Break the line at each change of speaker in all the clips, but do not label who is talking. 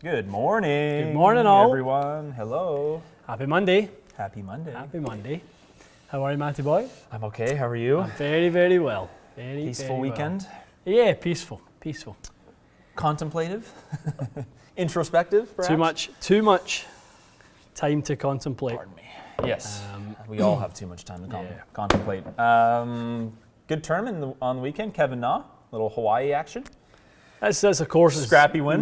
Good morning.
Good morning, all.
Everyone. Hello.
Happy Monday.
Happy Monday.
Happy Monday. How are you, Matty boy?
I'm okay. How are you?
I'm very, very well. Very,
Peaceful
very
weekend?
Well. Yeah, peaceful. Peaceful.
Contemplative? Introspective, perhaps?
Too much time to contemplate.
Pardon me. Yes. We all have too much time to contemplate. Good term on the weekend. Kevin Na, little Hawaii action.
That's of course a
scrappy win.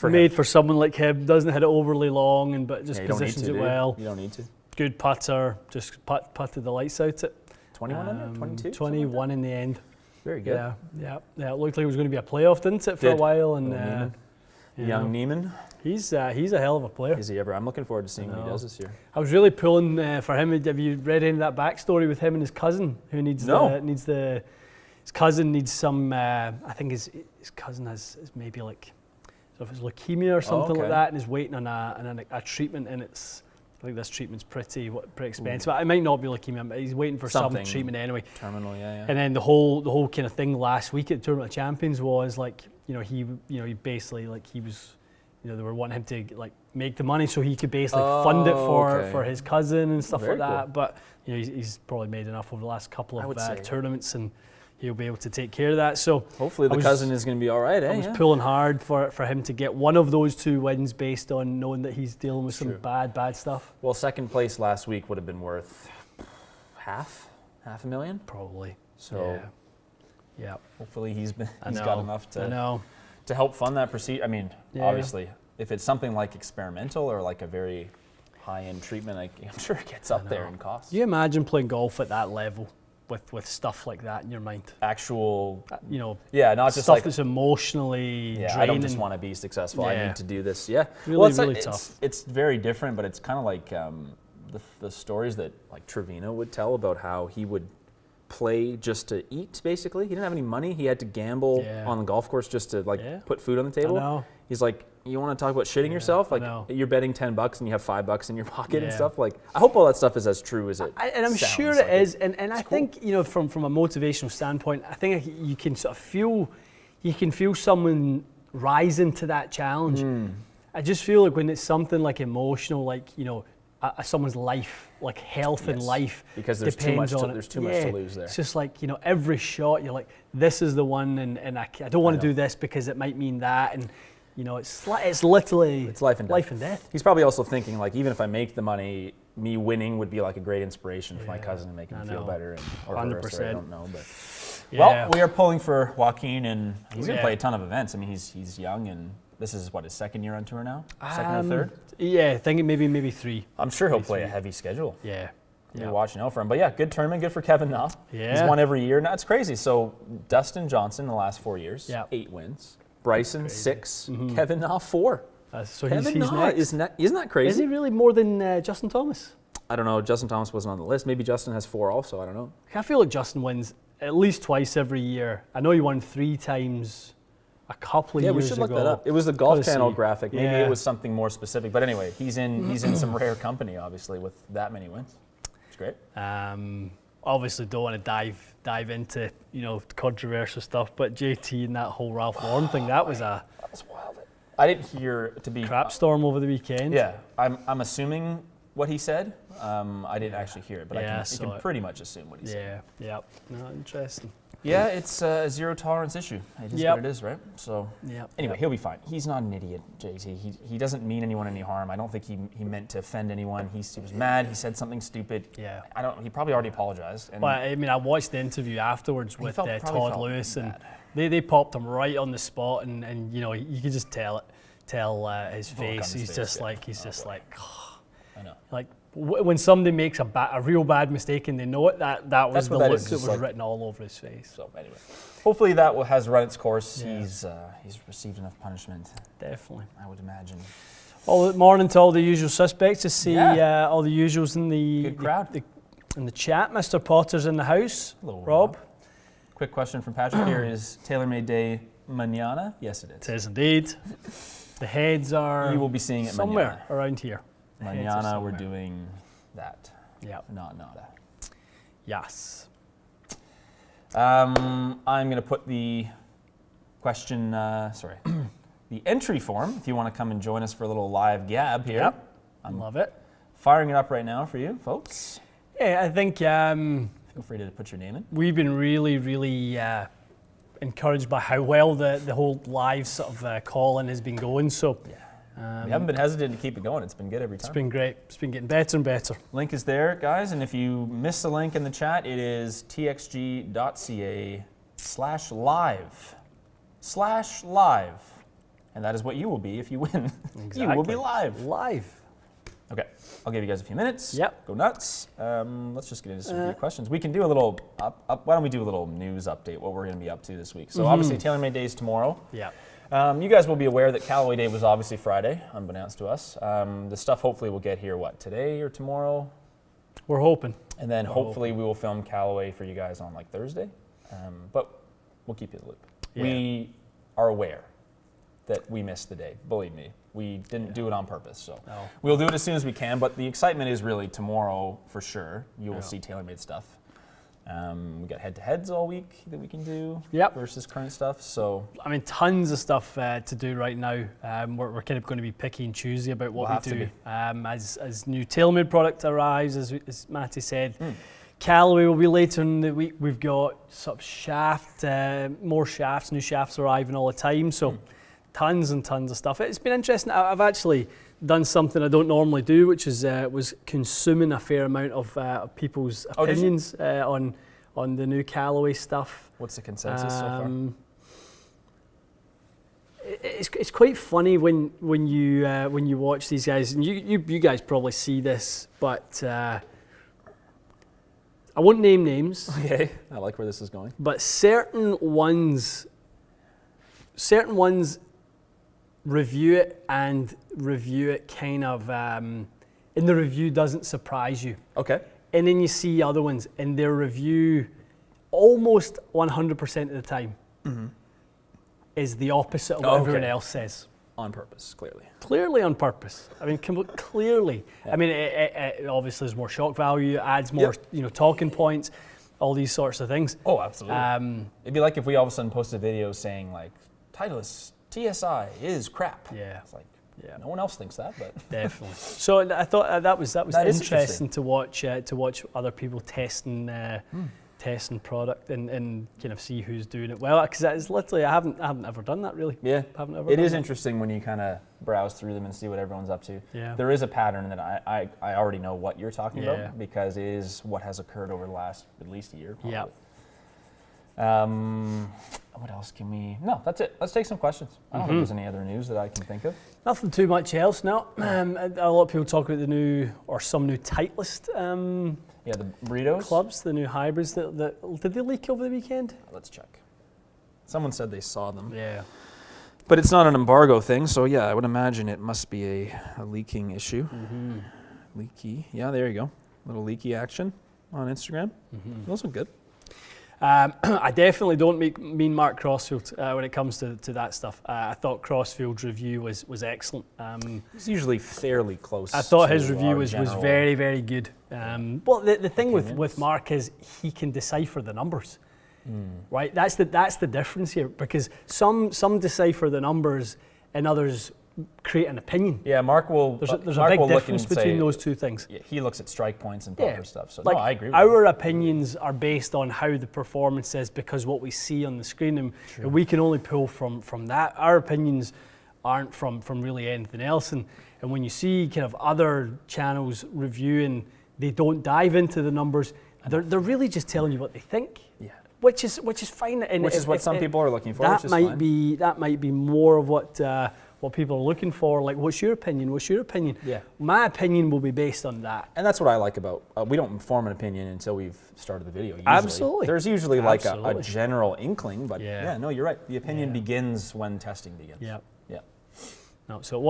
Made for someone like him. Doesn't hit it overly long, but just positions it well.
You don't need to.
Good putter. Just putted the lights out it.
21 under? 22?
21 in the end.
Very good.
Yeah. It looked like it was going to be a playoff, didn't it, for a while? And
young Neiman.
He's a hell of a player.
Is he ever? I'm looking forward to seeing what he does this year.
I was really pulling for him. Have you read any of that backstory with him and his cousin, who needs his cousin needs some. I think his cousin has maybe like, so if it's leukemia or something like that, and is waiting on a treatment, and it's. I think this treatment's pretty expensive. It might not be leukemia, but he's waiting for some treatment anyway.
Terminal, yeah.
And then the whole kind of thing last week at the Tournament of Champions was like, he basically like he was, they were wanting him to like make the money so he could basically fund it for his cousin and stuff like that. Cool. But he's probably made enough over the last couple of tournaments, and he'll be able to take care of that. So
hopefully the cousin is going to be all right.
I was pulling hard for him to get one of those two wins based on knowing that he's dealing with some bad stuff.
Well, second place last week would have been worth half a million?
Probably.
So
yeah.
Hopefully he's got enough to help fund that procedure. I mean, obviously, if it's something like experimental or like a very high-end treatment, I'm sure it gets up there in cost.
Do you imagine playing golf at that level? With stuff like that in your mind,
actual, not just
stuff
like
that's emotionally draining.
I don't just want to be successful. I need to do this. Yeah,
really tough.
It's very different, but it's kind of like the stories that like Trevino would tell about how he would play just to eat. Basically, he didn't have any money. He had to gamble on the golf course just to put food on the table.
I know.
He's like, you want to talk about shitting yourself? Like you're betting $10 and you have $5 in your pocket and stuff. Like, I hope all that stuff is as true as it.
And I'm sure it is. And I think from a motivational standpoint, I think you can sort of feel someone rising to that challenge. I just feel like when it's something like emotional, like someone's life, like health and life,
because there's too much to lose there.
It's just like every shot you're like, this is the one, and I don't want to do this because it might mean that, and it's literally
life and
death.
He's probably also thinking like, even if I make the money, me winning would be like a great inspiration for my cousin and make him feel better. Or
100%.
I don't know, but well, we are pulling for Joaquin, and he's going to play a ton of events. I mean, he's young, and this is his second year on tour now, second or third.
Yeah, I think maybe 3.
I'm sure he'll play a heavy schedule.
Yeah.
You're watching out for him. But good tournament, good for Kevin Na.
Yeah.
He's won every year. Now it's crazy. So Dustin Johnson in the last 4 years, 8 wins. Bryson 6, Kevin Na 4.
So
Kevin
he's
Na,
next.
isn't that crazy?
Is he really more than Justin Thomas?
I don't know. Justin Thomas wasn't on the list. Maybe Justin has 4 also. I don't know.
I feel like Justin wins at least twice every year. I know he won 3 times a couple of years ago.
Yeah, we should look that up. It was the Golf Channel graphic. Maybe it was something more specific. But anyway, he's in some rare company, obviously, with that many wins. It's great.
Obviously, don't want to dive into controversial stuff, but JT and that whole Ralph Lauren thing, that was wild.
I didn't hear to be
crap storm over the weekend.
Yeah, I'm assuming what he said. I didn't actually hear it, but I can pretty much assume what he said.
Yeah. No, interesting.
Yeah, it's a zero tolerance issue. It is what it is, right? So anyway, he'll be fine. He's not an idiot, JT. He doesn't mean anyone any harm. I don't think he meant to offend anyone. He was mad. He said something stupid.
Yeah.
He probably already apologized.
But I mean, I watched the interview afterwards with Todd Lewis, and they popped him right on the spot, and you could just tell his face. He's just like
I know.
Like when somebody makes a real bad mistake and they know it, that was the look that was written all over his face.
So anyway, hopefully that has run its course. Yeah. He's received enough punishment.
Definitely,
I would imagine.
All morning to all the usual suspects. To see all the usuals in the
good crowd
in the chat. Mr. Potter's in the house.
Hello,
Rob.
Quick question from Patrick here: is TaylorMade Day mañana? Yes, it is.
It is indeed. The heads are.
You will be seeing it
somewhere around here.
Mañana we're doing that.
Yeah.
Not nada.
Yes.
I'm going to put the question, the entry form if you want to come and join us for a little live gab here.
Yep.
I'm
Love it.
firing it up right now for you, folks.
Yeah, I think
Feel free to put your name in.
we've been really, really encouraged by how well the whole live sort of call-in has been going. So
We haven't been hesitant to keep it going. It's been good every time.
it's been great. It's been getting better and better.
Link is there, guys, and if you miss the link in the chat, it is txg.ca/live. And that is what you will be if you win.
Exactly.
You will be live.
Live.
Okay, I'll give you guys a few minutes.
Yep.
Go nuts. Let's just get into some few questions. We can do a little, why don't we do a little news update, what we're going to be up to this week. So obviously TaylorMade Day is tomorrow.
Yeah.
You guys will be aware that Callaway Day was obviously Friday, unbeknownst to us. The stuff hopefully will get here, today or tomorrow?
We're hoping.
And then hopefully we will film Callaway for you guys on Thursday. But we'll keep you in the loop.
Yeah.
We are aware that we missed the day, believe me. We didn't do it on purpose, so
No.
we'll do it as soon as we can, but the excitement is really tomorrow for sure. You will see TaylorMade stuff. We got head-to-heads all week that we can do versus current stuff, so.
I mean, tons of stuff to do right now. We're kind of going to be picky and choosy about what we do. As new TaylorMade product arrives, as Matty said, Callaway will be later in the week. We've got sort of shaft, more shafts, new shafts arriving all the time, so tons and tons of stuff. It's been interesting. I've actually done something I don't normally do, which is was consuming a fair amount of people's opinions on the new Callaway stuff.
What's the consensus so far?
It's quite funny when you watch these guys, and you guys probably see this, but I won't name names.
Okay, I like where this is going.
But certain ones review it kind of, and the review doesn't surprise you.
Okay.
And then you see other ones, and their review almost 100% of the time is the opposite of what everyone else says.
On purpose, clearly.
Clearly on purpose. I mean, clearly. Yeah. I mean, it obviously there's more shock value, adds more, talking points, all these sorts of things.
Oh, absolutely. It'd be like if we all of a sudden posted a video saying Titleist TSI is crap.
Yeah.
It's no one else thinks that, but
definitely. So I thought that was interesting to watch other people testing product and kind of see who's doing it well, because that is literally I haven't ever done that really.
Yeah.
It
is interesting when you kind of browse through them and see what everyone's up to. Yeah. There is a pattern that I already know what you're talking about, because it is what has occurred over the last at least a year. Probably. Yeah. What else can we? No, that's it. Let's take some questions. I don't think there's any other news that I can think of.
Nothing too much else. No. A lot of people talk about some new Titleist.
The burritos
clubs, the new hybrids. Did they leak over the weekend?
Let's check. Someone said they saw them.
Yeah.
But it's not an embargo thing, so yeah, I would imagine it must be a leaking issue. Leaky. Yeah, there you go. Little leaky action on Instagram. Those look good.
I definitely don't mean Mark Crossfield when it comes to that stuff. I thought Crossfield's review was excellent.
It's usually fairly close.
I thought his review was very, very good. Well, the thing with Mark is he can decipher the numbers, right? That's the difference here, because some decipher the numbers and others create an opinion.
Yeah, Mark will.
There's a big difference between those two things.
Yeah, he looks at strike points and proper stuff. So no, I agree with
our opinions are based on how the performance is, because what we see on the screen, and we can only pull from that. Our opinions aren't from really anything else. And when you see kind of other channels reviewing, they don't dive into the numbers. They're really just telling you what they think. Yeah. Which is fine. And
which is what some people are looking for.
That might be more of what people are looking for. Like, what's your opinion? What's your opinion? Yeah. My opinion will be based on that.
And that's what I like about, we don't form an opinion until we've started the video. Usually.
Absolutely.
There's usually like a general inkling, but no, you're right. The opinion begins when testing begins. Yeah. Yeah.
No, so it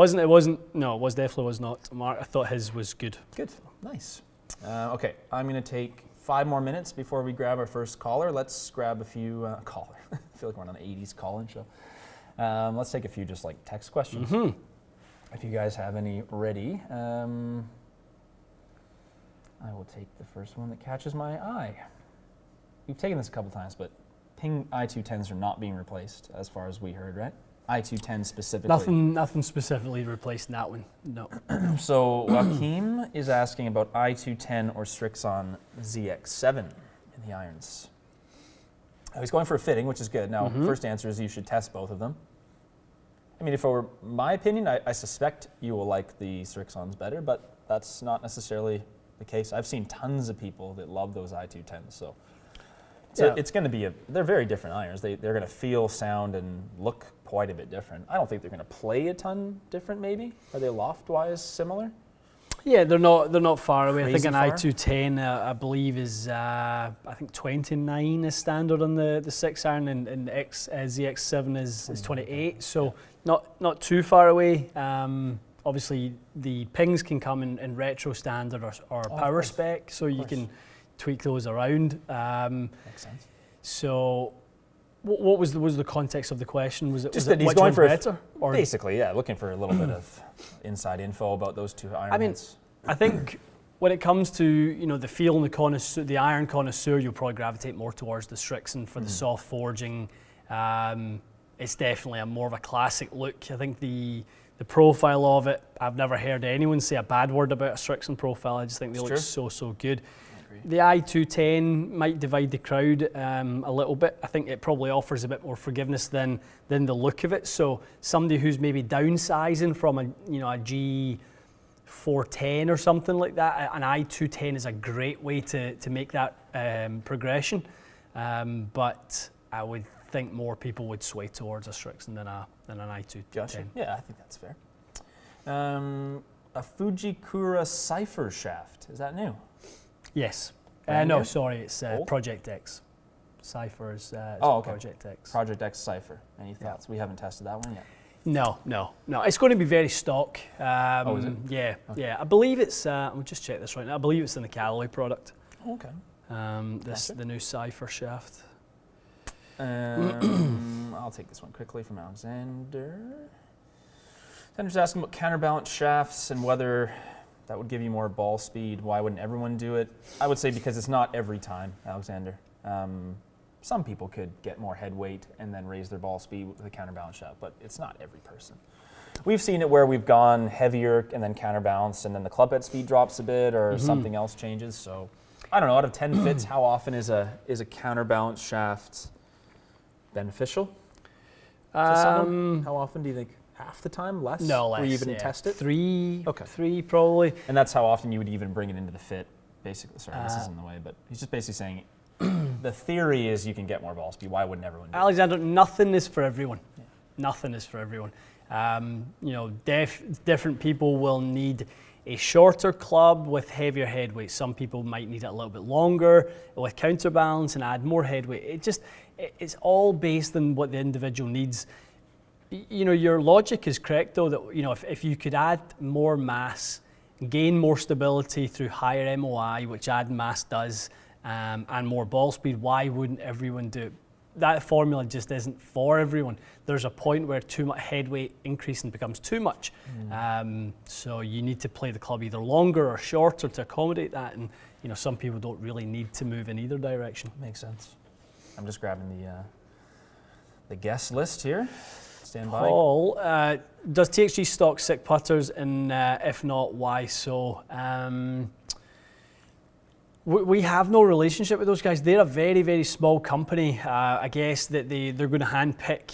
definitely was not. Mark, I thought his was good.
Good. Nice. Okay, I'm going to take 5 more minutes before we grab our first caller. Let's grab a few, caller. I feel like we're on an 80s call-in show. Let's take a few just text questions. If you guys have any ready. I will take the first one that catches my eye. We've taken this a couple times, but Ping i210s are not being replaced as far as we heard, right? I210 specifically.
Nothing specifically replacing that one. No.
So Joaquim is asking about I210 or Strixon ZX7 in the irons. He's going for a fitting, which is good. Now, first answer is you should test both of them. I mean, if it were my opinion, I suspect you will like the Strixons better, but that's not necessarily the case. I've seen tons of people that love those I210s, so it's going to be they're very different irons. They're going to feel, sound, and look quite a bit different. I don't think they're going to play a ton different, maybe. Are they loft-wise similar?
Yeah, they're not far away.
Crazy
I think
far?
an I210, I believe, is I think 29 is standard on the 6-iron, and the ZX7 is 28. So not too far away. Obviously, the pings can come in retro standard or power spec, so you can tweak those around.
Makes sense.
So, what was the context of the question? Was it
Just
was
that
it
he's
which
going
one's
for
better? Or
basically, yeah, looking for a little bit of inside info about those two iron heads.
I think when it comes to the feel and the iron connoisseur, you'll probably gravitate more towards the Strixon for the soft forging. It's definitely more of a classic look. I think the profile of it, I've never heard anyone say a bad word about a Strixon profile. I just think they look so good. The I210 might divide the crowd a little bit. I think it probably offers a bit more forgiveness than the look of it. So somebody who's maybe downsizing from a G410 or something like that, an I210 is a great way to make that progression. But I would think more people would sway towards a Strixon than an I210.
Gotcha. Yeah, I think that's fair. A Fujikura Cypher shaft. Is that new?
Yes.
Brand
No,
new?
sorry, it's
Old?
Project X. Cypher is
okay.
Project X.
Project X Cypher. Any thoughts? We haven't tested that one yet.
No. It's going to be very stock.
Is it?
Yeah,
Okay.
yeah. I believe it's. We'll just check this right now. I believe it's in the Callaway product.
Okay.
The new Cypher shaft.
I'll take this one quickly from Alexander. Alexander's asking about counterbalance shafts and whether that would give you more ball speed. Why wouldn't everyone do it? I would say because it's not every time, Alexander. Some people could get more head weight and then raise their ball speed with a counterbalance shaft, but it's not every person. We've seen it where we've gone heavier and then counterbalance, and then the club head speed drops a bit or something else changes. So I don't know, out of 10 fits, how often is a counterbalance shaft beneficial to someone? How often do you think? Half the time? Less?
No, less.
Or you even test it?
Three.
Okay.
3 probably.
And that's how often you would even bring it into the fit, basically. Sorry, this is in the way, but he's just basically saying the theory is you can get more ball speed. Why wouldn't everyone do it?
Alexander, nothing is for everyone. Yeah. Nothing is for everyone. Different people will need a shorter club with heavier head weight. Some people might need it a little bit longer with counterbalance and add more head weight. It's all based on what the individual needs. Your logic is correct though, that if you could add more mass, gain more stability through higher MOI, which add mass does, and more ball speed, why wouldn't everyone do it? That formula just isn't for everyone. There's a point where too much head weight increasing becomes too much. So you need to play the club either longer or shorter to accommodate that, and some people don't really need to move in either direction.
Makes sense. I'm just grabbing the guest list here. Stand by.
Paul, does TXG stock sick putters, and if not, why so? We have no relationship with those guys. They're a very, very small company. I guess that they're going to handpick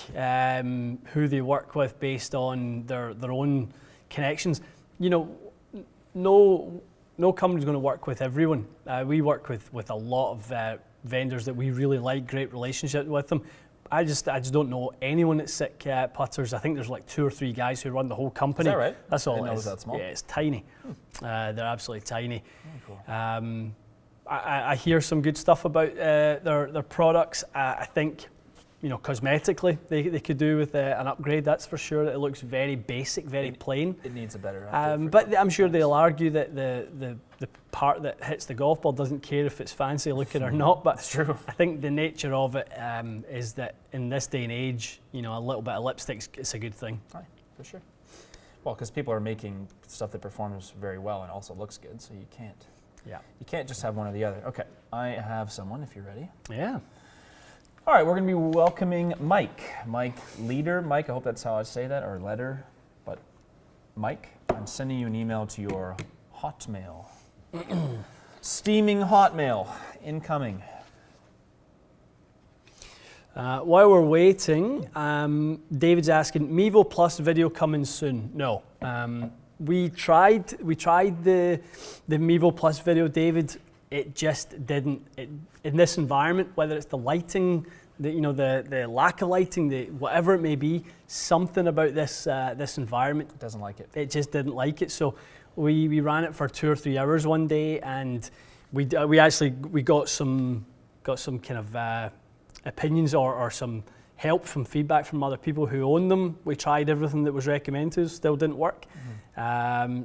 who they work with based on their own connections. No company's going to work with everyone. We work with a lot of vendors that we really like, great relationship with them. I just don't know anyone that's sick putters. I think there's like 2 or 3 guys who run the whole company.
Is that right?
That's all
I didn't
it
know
is.
it was that small.
Yeah, it's tiny. They're absolutely tiny.
Very cool.
I hear some good stuff about their products. I think, cosmetically they could do with an upgrade. That's for sure. It looks very basic, very plain.
It needs a better upgrade.
But I'm sure they'll argue that the part that hits the golf ball doesn't care if it's fancy looking or not. But
That's true.
I think the nature of it is that in this day and age, a little bit of lipstick, it's a good thing.
Aye, for sure. Well, because people are making stuff that performs very well and also looks good, so you can't.
Yeah.
You can't just have one or the other. Okay, I have someone if you're ready.
Yeah.
All right, we're going to be welcoming Mike. Mike Leader. Mike, I hope that's how I say that, or letter. But Mike, I'm sending you an email to your Hotmail. Steaming Hotmail. Incoming.
While we're waiting, David's asking, Meevo Plus video coming soon? No. We tried the Meevo Plus video, David. It just didn't. In this environment, whether it's the lighting, the lack of lighting, whatever it may be, something about this environment
It doesn't like it.
It just didn't like it. So we ran it for 2 or 3 hours one day, and we got some kind of opinions or some help from feedback from other people who own them. We tried everything that was recommended to us, still didn't work.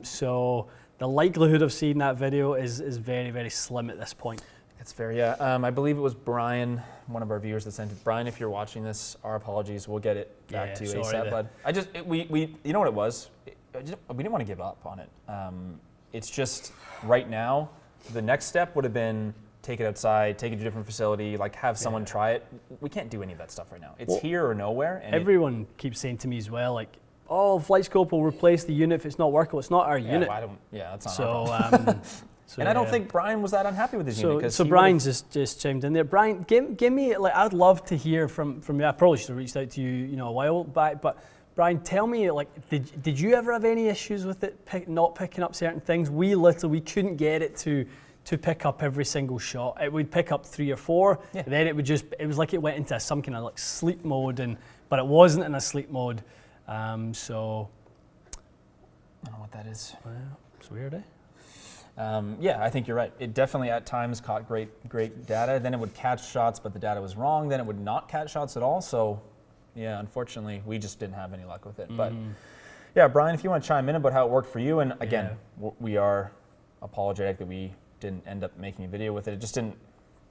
So the likelihood of seeing that video is very, very slim at this point.
It's fair, yeah. I believe it was Brian, one of our viewers that sent it. Brian, if you're watching this, our apologies. We'll get it back to you ASAP, bud. You know what it was? We didn't want to give up on it. It's just right now, the next step would have been take it outside, take it to a different facility, like have someone try it. We can't do any of that stuff right now. It's here or nowhere. And
everyone keeps saying to me as well, like, oh, FlightScope will replace the unit if it's not workable. It's not our unit.
That's not
so,
our problem. And I don't think Brian was that unhappy with his unit.
So Brian's just chimed in there. Brian, give me, like, I'd love to hear from you. I probably should have reached out to you, a while back, but Brian, tell me, like, did you ever have any issues with it not picking up certain things? We couldn't get it to pick up every single shot. It would pick up 3 or 4, then it was like it went into some kind of like sleep mode, but it wasn't in a sleep mode. So
I don't know what that is.
Well, it's weird, eh?
I think you're right. It definitely at times caught great data. Then it would catch shots, but the data was wrong. Then it would not catch shots at all. So, yeah, unfortunately, we just didn't have any luck with it. But yeah, Brian, if you want to chime in about how it worked for you, and again, we are apologetic that we didn't end up making a video with it. It just didn't.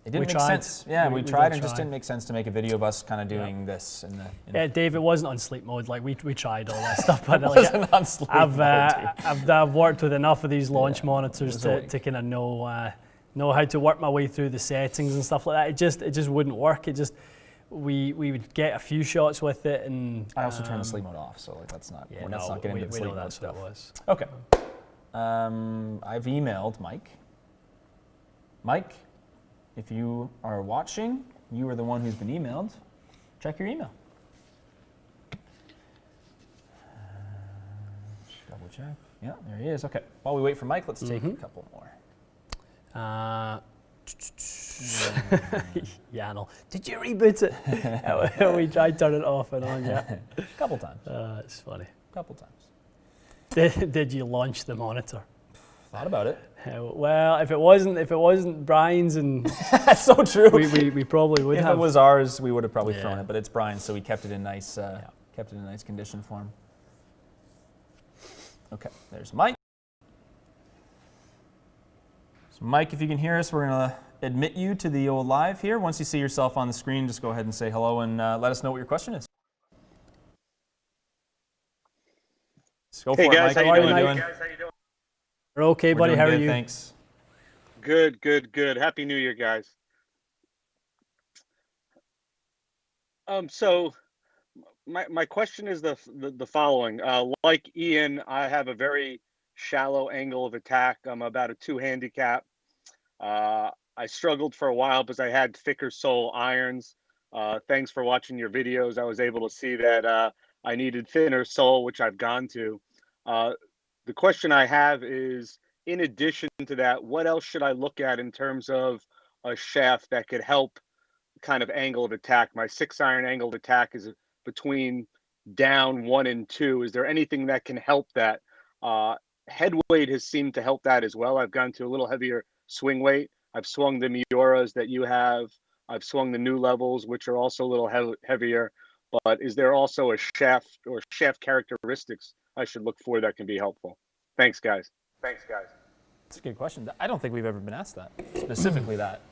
It didn't make sense. Yeah, we tried, and it just didn't make sense to make a video of us kind of doing this.
Dave, it wasn't on sleep mode. Like we tried all that stuff, but
wasn't on sleep mode.
I've worked with enough of these launch monitors to kind of know how to work my way through the settings and stuff like that. It just wouldn't work. We would get a few shots with it, and
I also turned the sleep mode off, so like that's not.
Yeah,
let's not get into the sleep mode stuff.
Was.
Okay. I've emailed Mike. Mike, if you are watching, you are the one who's been emailed. Check your email. Double check. Yeah, there he is. Okay. While we wait for Mike, let's take a couple more.
Yanel, did you reboot it? We tried turning it off and on, yeah.
A couple times.
It's funny.
A couple times.
Did you launch the monitor?
Thought about it.
Well, if it wasn't Brian's, and
that's so true.
We probably would have.
If it was ours, we would have probably thrown it. But it's Brian's, so we kept it in nice, kept it in nice condition for him. Okay, there's Mike. So Mike, if you can hear us, we're gonna admit you to the old live here. Once you see yourself on the screen, just go ahead and say hello and let us know what your question is. Go for it,
guys,
Mike.
how you doing?
Mike?
Guys, how you doing?
We're okay, buddy. How are you?
Thanks.
Good. Happy New Year, guys. So my question is the following. Like Ian, I have a very shallow angle of attack. I'm about a 2 handicap. I struggled for a while because I had thicker sole irons. Thanks for watching your videos. I was able to see that I needed thinner sole, which I've gone to. The question I have is, in addition to that, what else should I look at in terms of a shaft that could help kind of angle of attack? My 6-iron angle of attack is between down 1 and 2. Is there anything that can help that? Head weight has seemed to help that as well. I've gone to a little heavier swing weight. I've swung the Mioras that you have. I've swung the new levels, which are also a little heavier. But is there also a shaft or shaft characteristics I should look for that can be helpful? Thanks, guys.
That's a good question. I don't think we've ever been asked that, specifically that.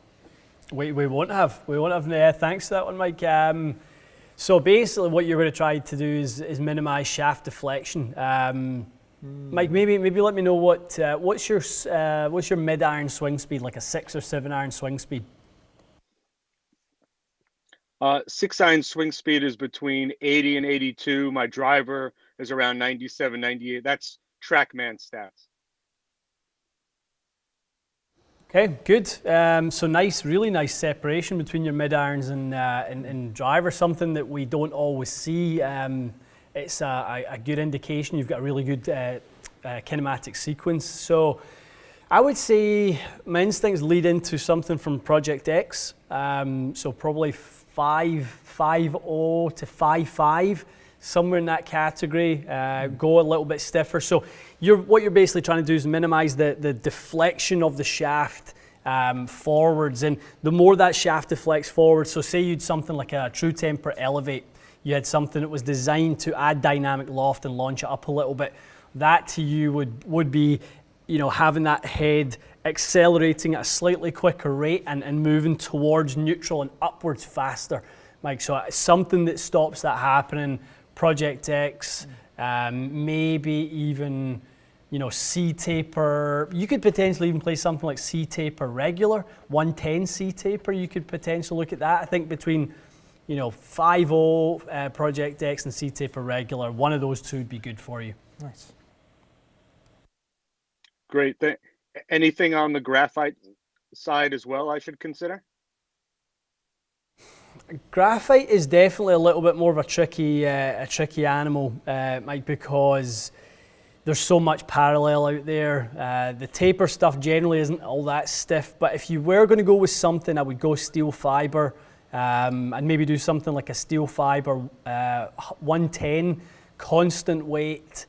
We won't have. Thanks for that one, Mike. So basically what you're going to try to do is minimize shaft deflection. Mike, maybe let me know what's your mid-iron swing speed, like a 6 or 7 iron swing speed?
6-iron swing speed is between 80 and 82. My driver is around 97, 98. That's TrackMan stats.
Okay, good. So nice, really nice separation between your mid irons and driver, something that we don't always see. It's a good indication you've got a really good kinematic sequence. So I would say my instincts lead into something from Project X. So probably 5.50 to 5.5, somewhere in that category. Go a little bit stiffer. So what you're basically trying to do is minimize the deflection of the shaft forwards, and the more that shaft deflects forward, so say you'd something like a True Temper Elevate, you had something that was designed to add dynamic loft and launch it up a little bit, that to you would be, you know, having that head accelerating at a slightly quicker rate and moving towards neutral and upwards faster, Mike. So it's something that stops that happening. Project X, maybe even, you know, C taper. You could potentially even play something like C taper regular, 110 C taper. You could potentially look at that. I think between, you know, 5.0 Project X and C taper regular, one of those two would be good for you.
Nice.
Great. Anything on the graphite side as well I should consider?
Graphite is definitely a little bit more of a tricky animal, Mike, because there's so much parallel out there. The taper stuff generally isn't all that stiff, but if you were going to go with something, I would go steel fiber, and maybe do something like a steel fiber 110 constant weight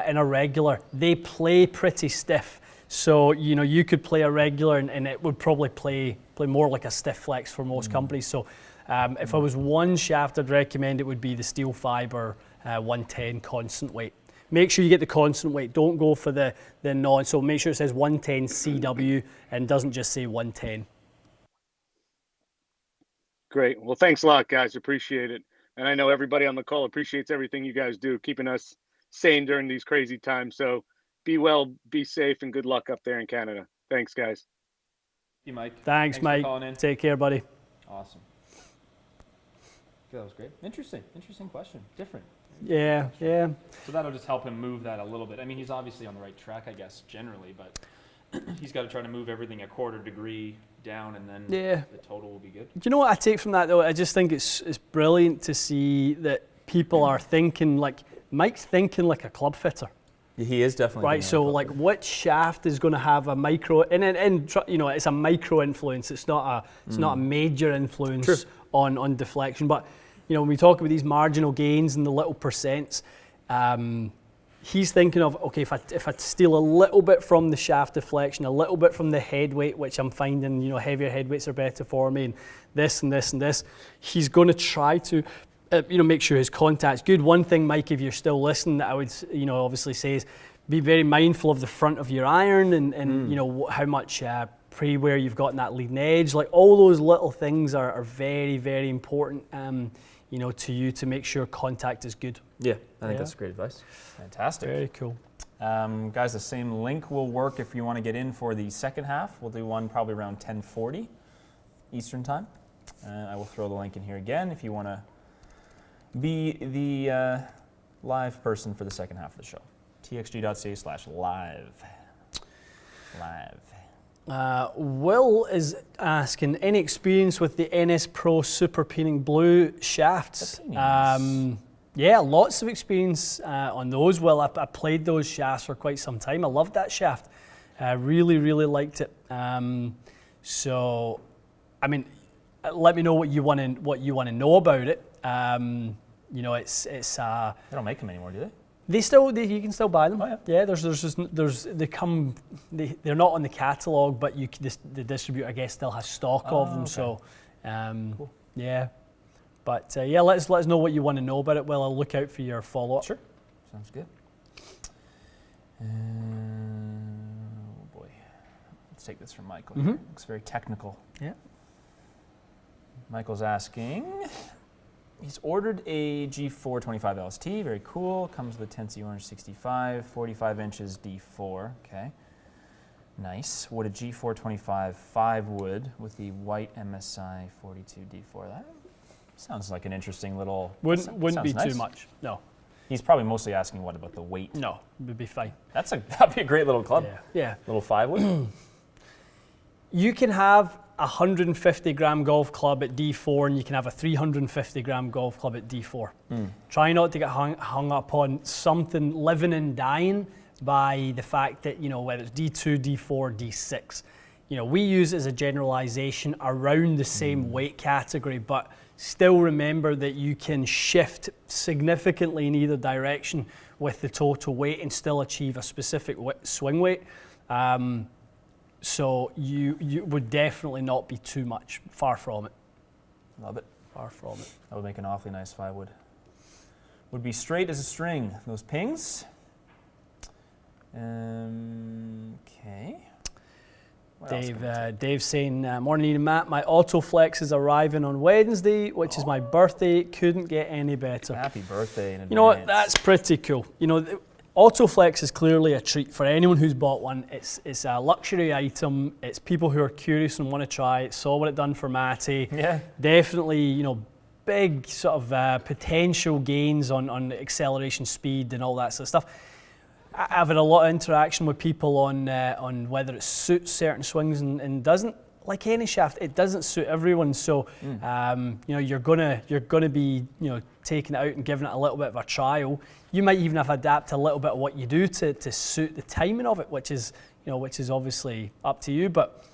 in a regular. They play pretty stiff, so you know you could play a regular and it would probably play more like a stiff flex for most companies. So if I was one shaft, I'd recommend it would be the steel fiber 110 constant weight. Make sure you get the constant weight. Don't go for the non. So make sure it says 110 CW and doesn't just say 110.
Great. Well, thanks a lot, guys. Appreciate it. And I know everybody on the call appreciates everything you guys do, keeping us sane during these crazy times. So be well, be safe, and good luck up there in Canada. Thanks, guys.
Hey, Mike.
Thanks Mike.
For calling in.
Take care, buddy.
Awesome. That was great. Interesting question. Different.
Yeah.
So that'll just help him move that a little bit. I mean, he's obviously on the right track, I guess, generally, but he's got to try to move everything a quarter degree down, and then the total will be good.
Do you know what I take from that, though? I just think it's brilliant to see that people are thinking like, Mike's thinking like a club fitter.
He is definitely
right. So like, which shaft is going to have a micro, and you know, it's a micro influence. It's not a major influence on deflection. But you know, when we talk about these marginal gains and the little percents, he's thinking of, okay, if I steal a little bit from the shaft deflection, a little bit from the head weight, which I'm finding, you know, heavier head weights are better for me, and this and this and this, he's going to try to you know, make sure his contact's good. One thing, Mike, if you're still listening, that I would, you know, obviously say is be very mindful of the front of your iron and you know, how much pre-wear you've got in that leading edge. Like, all those little things are very, very important, you know, to you, to make sure contact is good.
Yeah, I think that's great advice. Fantastic.
Very cool.
Guys, the same link will work if you want to get in for the second half. We'll do one probably around 10:40 Eastern time. I will throw the link in here again if you want to be the live person for the second half of the show. txg.ca/live.
Will is asking, any experience with the NS Pro Super Painting Blue shafts? Yeah, lots of experience on those. Will, I played those shafts for quite some time. I loved that shaft. Really, really liked it. So, I mean, let me know what you want to know about it. You know, it's
they don't make them anymore, do they?
You can still buy them.
Oh, yeah.
They're not on the catalog, but the distributor, I guess, still has stock of them.
Okay.
So,
cool.
Yeah. But yeah, let us know what you want to know about it. Well, I'll look out for your follow-up.
Sure. Sounds good. Oh boy. Let's take this from Michael.
Mm-hmm.
Looks very technical.
Yeah.
Michael's asking, he's ordered a G4 25 LST, very cool. Comes with a Tensi Orange 65, 45 inches D4, okay. Nice. Would a G4 25 5 wood with the white MSI 42 D4, that Sounds like an interesting little.
Wouldn't be
nice.
too much. No.
He's probably mostly asking what about the weight.
No, it would be fine.
That'd be a great little club.
Yeah.
Little 5-wood.
You can have a 150-gram golf club at D4 and you can have a 350-gram golf club at D4. Try not to get hung up on something living and dying by the fact that, whether it's D2, D4, D6. We use it as a generalization around the same weight category, but still remember that you can shift significantly in either direction with the total weight and still achieve a specific swing weight. So you would definitely not be too much. Far from it.
Love it.
Far from it.
That would make an awfully nice 5-wood. Would be straight as a string. Those pings. Okay.
Dave's saying, morning Ian and Matt, my Autoflex is arriving on Wednesday, which is my birthday. Couldn't get any better.
Happy birthday in advance.
You know what? That's pretty cool. Autoflex is clearly a treat for anyone who's bought one. It's a luxury item. It's people who are curious and want to try it. Saw what it done for Matty.
Yeah.
Definitely, big sort of potential gains on acceleration, speed, and all that sort of stuff. I've had a lot of interaction with people on whether it suits certain swings and doesn't. Like any shaft, it doesn't suit everyone. So you're gonna be taking it out and giving it a little bit of a trial. You might even have to adapt a little bit of what you do to suit the timing of it, which is obviously up to you. But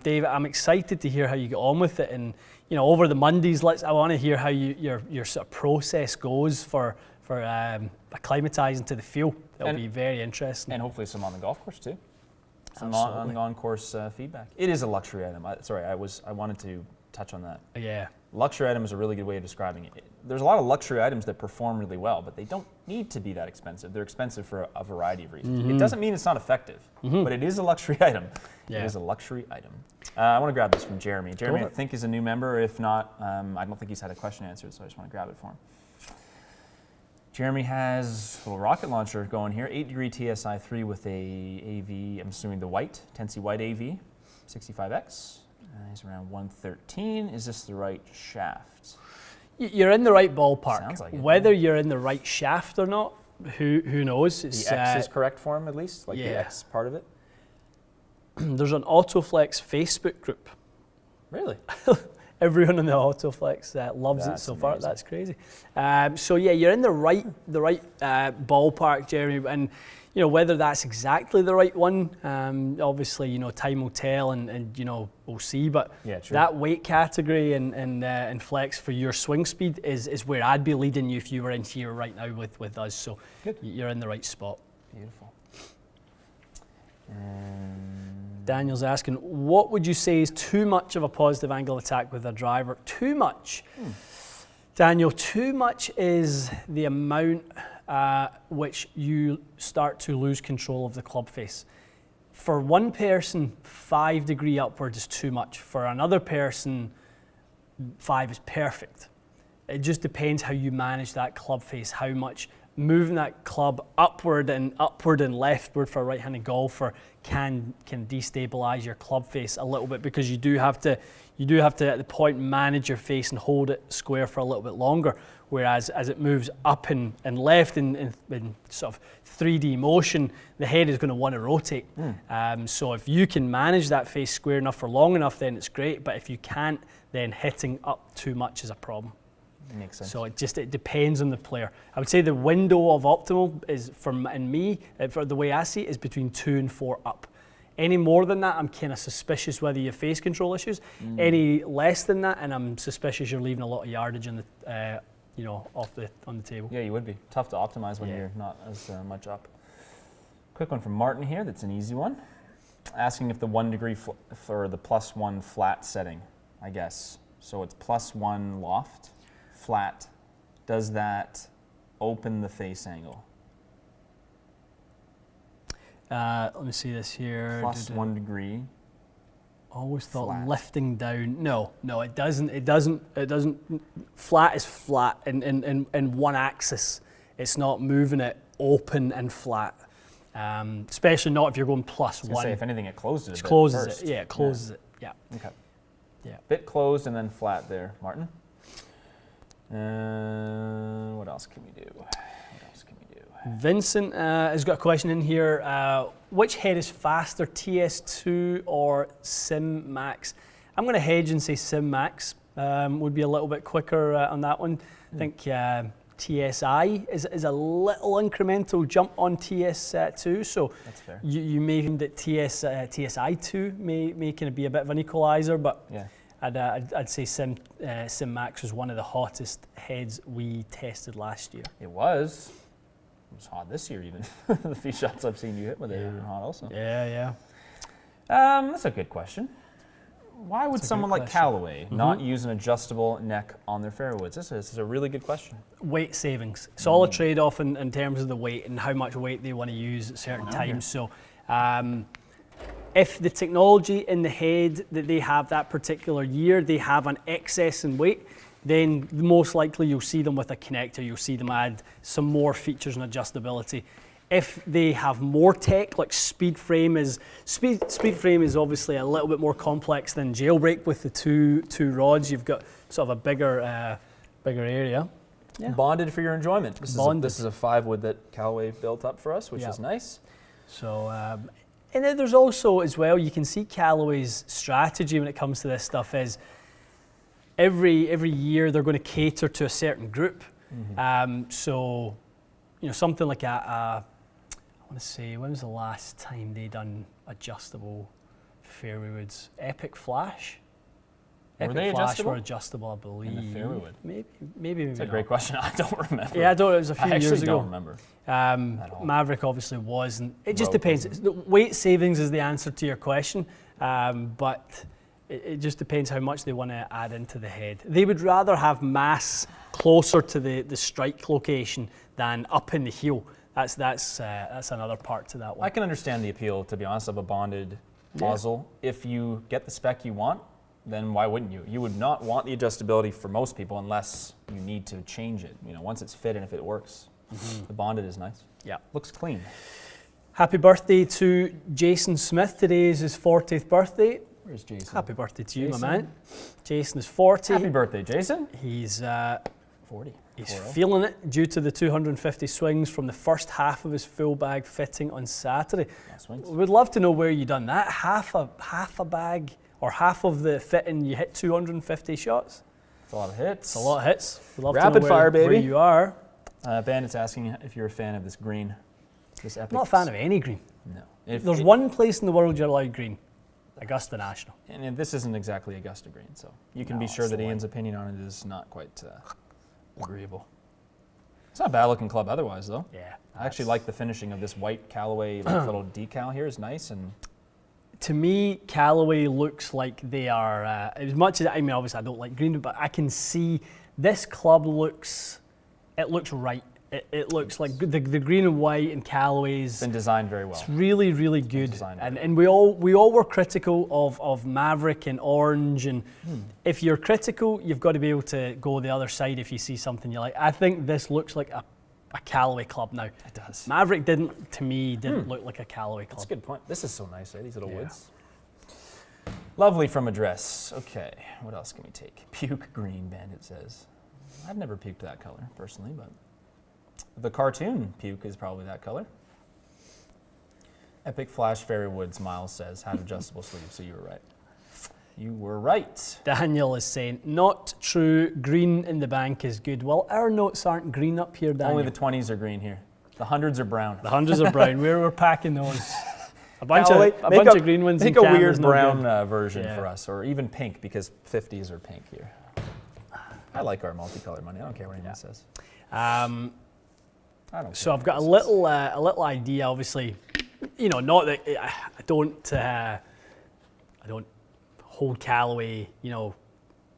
Dave, I'm excited to hear how you get on with it, and over the Mondays, I want to hear how your sort of process goes for acclimatizing to the feel. That'll be very interesting.
And hopefully some on the golf course too. Some on-course feedback. It is a luxury item. I wanted to touch on that.
Yeah.
Luxury item is a really good way of describing it. There's a lot of luxury items that perform really well, but they don't need to be that expensive. They're expensive for a variety of reasons. It doesn't mean it's not effective, but it is a luxury item. Yeah. It is a luxury item. I want to grab this from Jeremy. Jeremy, I think, is a new member. If not, I don't think he's had a question answered, so I just want to grab it for him. Jeremy has a little rocket launcher going here, 8-degree TSI 3 with a AV, I'm assuming the white, Tensi white AV, 65X. He's around 113. Is this the right shaft?
You're in the right ballpark.
Sounds like it.
Whether you're in the right shaft or not, who knows?
The X is correct for him, at least? Like the X part of it?
There's an Autoflex Facebook group.
Really?
Everyone in the Autoflex loves it so far. That's crazy. So yeah, you're in the right ballpark, Jeremy. And whether that's exactly the right one, obviously time will tell, and we'll see. But that weight category and flex for your swing speed is where I'd be leading you if you were in here right now with us. So you're in the right spot.
Beautiful.
Daniel's asking, what would you say is too much of a positive angle of attack with a driver? Too much. Daniel, too much is the amount which you start to lose control of the club face. For one person, 5-degree upward is too much. For another person, 5 is perfect. It just depends how you manage that club face, how much moving that club upward and leftward for a right-handed golfer can destabilize your club face a little bit, because you do have to at the point manage your face and hold it square for a little bit longer. Whereas as it moves up and left in sort of 3D motion, the head is going to want to rotate. So if you can manage that face square enough for long enough, then it's great. But if you can't, then hitting up too much is a problem.
Makes sense.
So it depends on the player. I would say the window of optimal is, for the way I see it, is between 2 and 4 up. Any more than that, I'm kind of suspicious whether you have face control issues. Any less than that, and I'm suspicious you're leaving a lot of yardage on the on the table.
Yeah, you would be. Tough to optimize when you're not as much up. Quick one from Martin here. That's an easy one. Asking if the 1 degree for the +1 flat setting, I guess. So it's +1 loft. Flat, does that open the face angle?
Let me see this here.
+1 degree.
Always thought
flat.
Lifting down. No, it doesn't. It doesn't. Flat is flat in one axis. It's not moving it open and flat. Especially not if you're going +1.
Say, if anything, it closes it.
It closes it. Yeah, it closes it. Yeah.
Okay.
Yeah.
Bit closed and then flat there, Martin. What else can we do?
Vincent has got a question in here. Which head is faster, TS2 or Sim Max? I'm going to hedge and say Sim Max would be a little bit quicker on that one. I think TSI is a little incremental jump on TS2, so
that's fair.
You may think that TSI2 may kind of be a bit of an equaliser, but
yeah.
I'd say Sim Max was one of the hottest heads we tested last year.
It was hot this year even. The few shots I've seen you hit with it are hot also.
Yeah.
That's a good question. Why would someone like Callaway not use an adjustable neck on their fairways? This is a really good question.
Weight savings. It's all a trade-off in terms of the weight and how much weight they want to use at certain times. So if the technology in the head that they have that particular year, they have an excess in weight, then most likely you'll see them with a connector, you'll see them add some more features and adjustability. If they have more tech, like speed frame is obviously a little bit more complex than jailbreak with the two rods. You've got sort of a bigger area.
Yeah. Bonded for your enjoyment. This is a 5-wood that Callaway built up for us, which is nice.
So, and then there's also as well, you can see Callaway's strategy when it comes to this stuff is every year they're going to cater to a certain group. So, something like I want to say, when was the last time they done adjustable fairway woods? Epic Flash?
Were they adjustable?
Were adjustable, I believe.
In the fairway wood?
Maybe
That's a great question. I don't remember.
Yeah, it was a few years ago.
I actually don't remember.
Maverick obviously wasn't. It just depends. Weight savings is the answer to your question, but it just depends how much they want to add into the head. They would rather have mass closer to the strike location than up in the heel. That's another part to that one.
I can understand the appeal, to be honest, of a bonded nozzle. If you get the spec you want, then why wouldn't you? You would not want the adjustability for most people unless you need to change it. Once it's fit and if it works, the bonded is nice.
Yeah,
looks clean.
Happy birthday to Jason Smith. Today is his 40th birthday.
Where's Jason?
Happy birthday to you, my man. Jason is 40.
Happy birthday, Jason.
He's
40.
He's feeling it due to the 250 swings from the first half of his full bag fitting on Saturday. We'd love to know where you done that. Half a bag or half of the fitting, you hit 250 shots.
It's a lot of hits.
It's a lot of hits. We'd love
Rapid
to know
fire, baby.
where you are.
Bandit's asking if you're a fan of this green. This epic.
I'm not a fan of any green.
No.
There's one place in the world you're allowed green. Augusta National.
And this isn't exactly Augusta green, so you can be sure that Ian's opinion on it is not quite agreeable. It's not a bad looking club otherwise, though.
Yeah.
I actually like the finishing of this white Callaway little decal here. Is nice. And
to me, Callaway looks like they are, as much as, obviously I don't like green, but I can see this club looks right. It looks like the green and white and Callaway's
been designed very well.
It's really, really good. And we all were critical of Maverick and Orange. And if you're critical, you've got to be able to go the other side if you see something you like. I think this looks like a Callaway club now.
It does.
Maverick didn't look like a Callaway club.
That's a good point. This is so nice, these little woods. Lovely from Address. Okay, what else can we take? Puke green, Bandit says. I've never puked that color, personally, but the cartoon puke is probably that color. Epic Flash Fairway Woods, Miles says, had adjustable sleeves, so you were right. You were right.
Daniel is saying, not true, green in the bank is good. Well, our notes aren't green up here, Daniel.
Only the 20s are green here. The 100s are brown.
The 100s are brown. We're packing those. A bunch of green ones.
Make a weird brown version for us, or even pink, because 50s are pink here. I like our multicolored money. I don't care what anyone says.
So I've got a little idea. Obviously, not that I don't hold Callaway,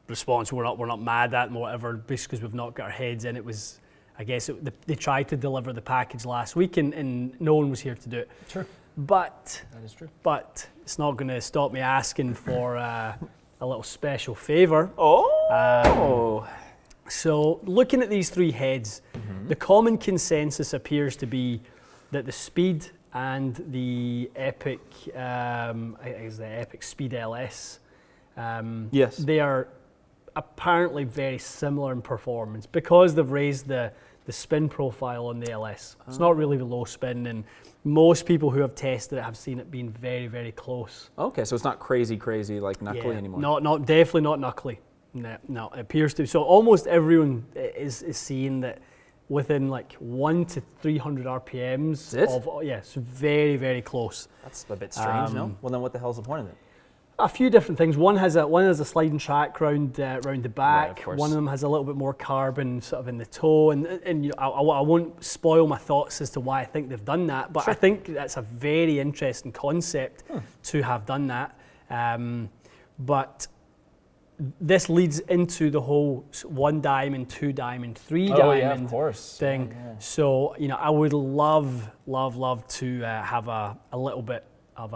response. We're not mad at them or whatever, just because we've not got our heads in. It was, I guess, they tried to deliver the package last week, and no one was here to do it.
True.
But
that is true.
But it's not going to stop me asking for a little special favour. So looking at these three heads, the common consensus appears to be that the Speed and the Epic, I think it's the Epic Speed LS,
yes,
they are apparently very similar in performance because they've raised the spin profile on the LS. It's not really the low spin, and most people who have tested it have seen it being very, very close.
Okay, so it's not crazy like knuckly anymore.
Definitely not knuckly. No, it appears to. So almost everyone is seeing that within like 1 to 300 RPMs.
Is it?
It's very, very close.
That's a bit strange, no? Well, then what the hell's the point of it?
A few different things. One has a sliding track round the back.
Right, of course.
One of them has a little bit more carbon sort of in the toe, and you know, I won't spoil my thoughts as to why I think they've done that, but
Sure.
I think that's a very interesting concept to have done that. But this leads into the whole 1 diamond, 2 diamond, 3 diamond
yeah, of course.
thing.
Yeah.
So you know, I would love to have a little bit of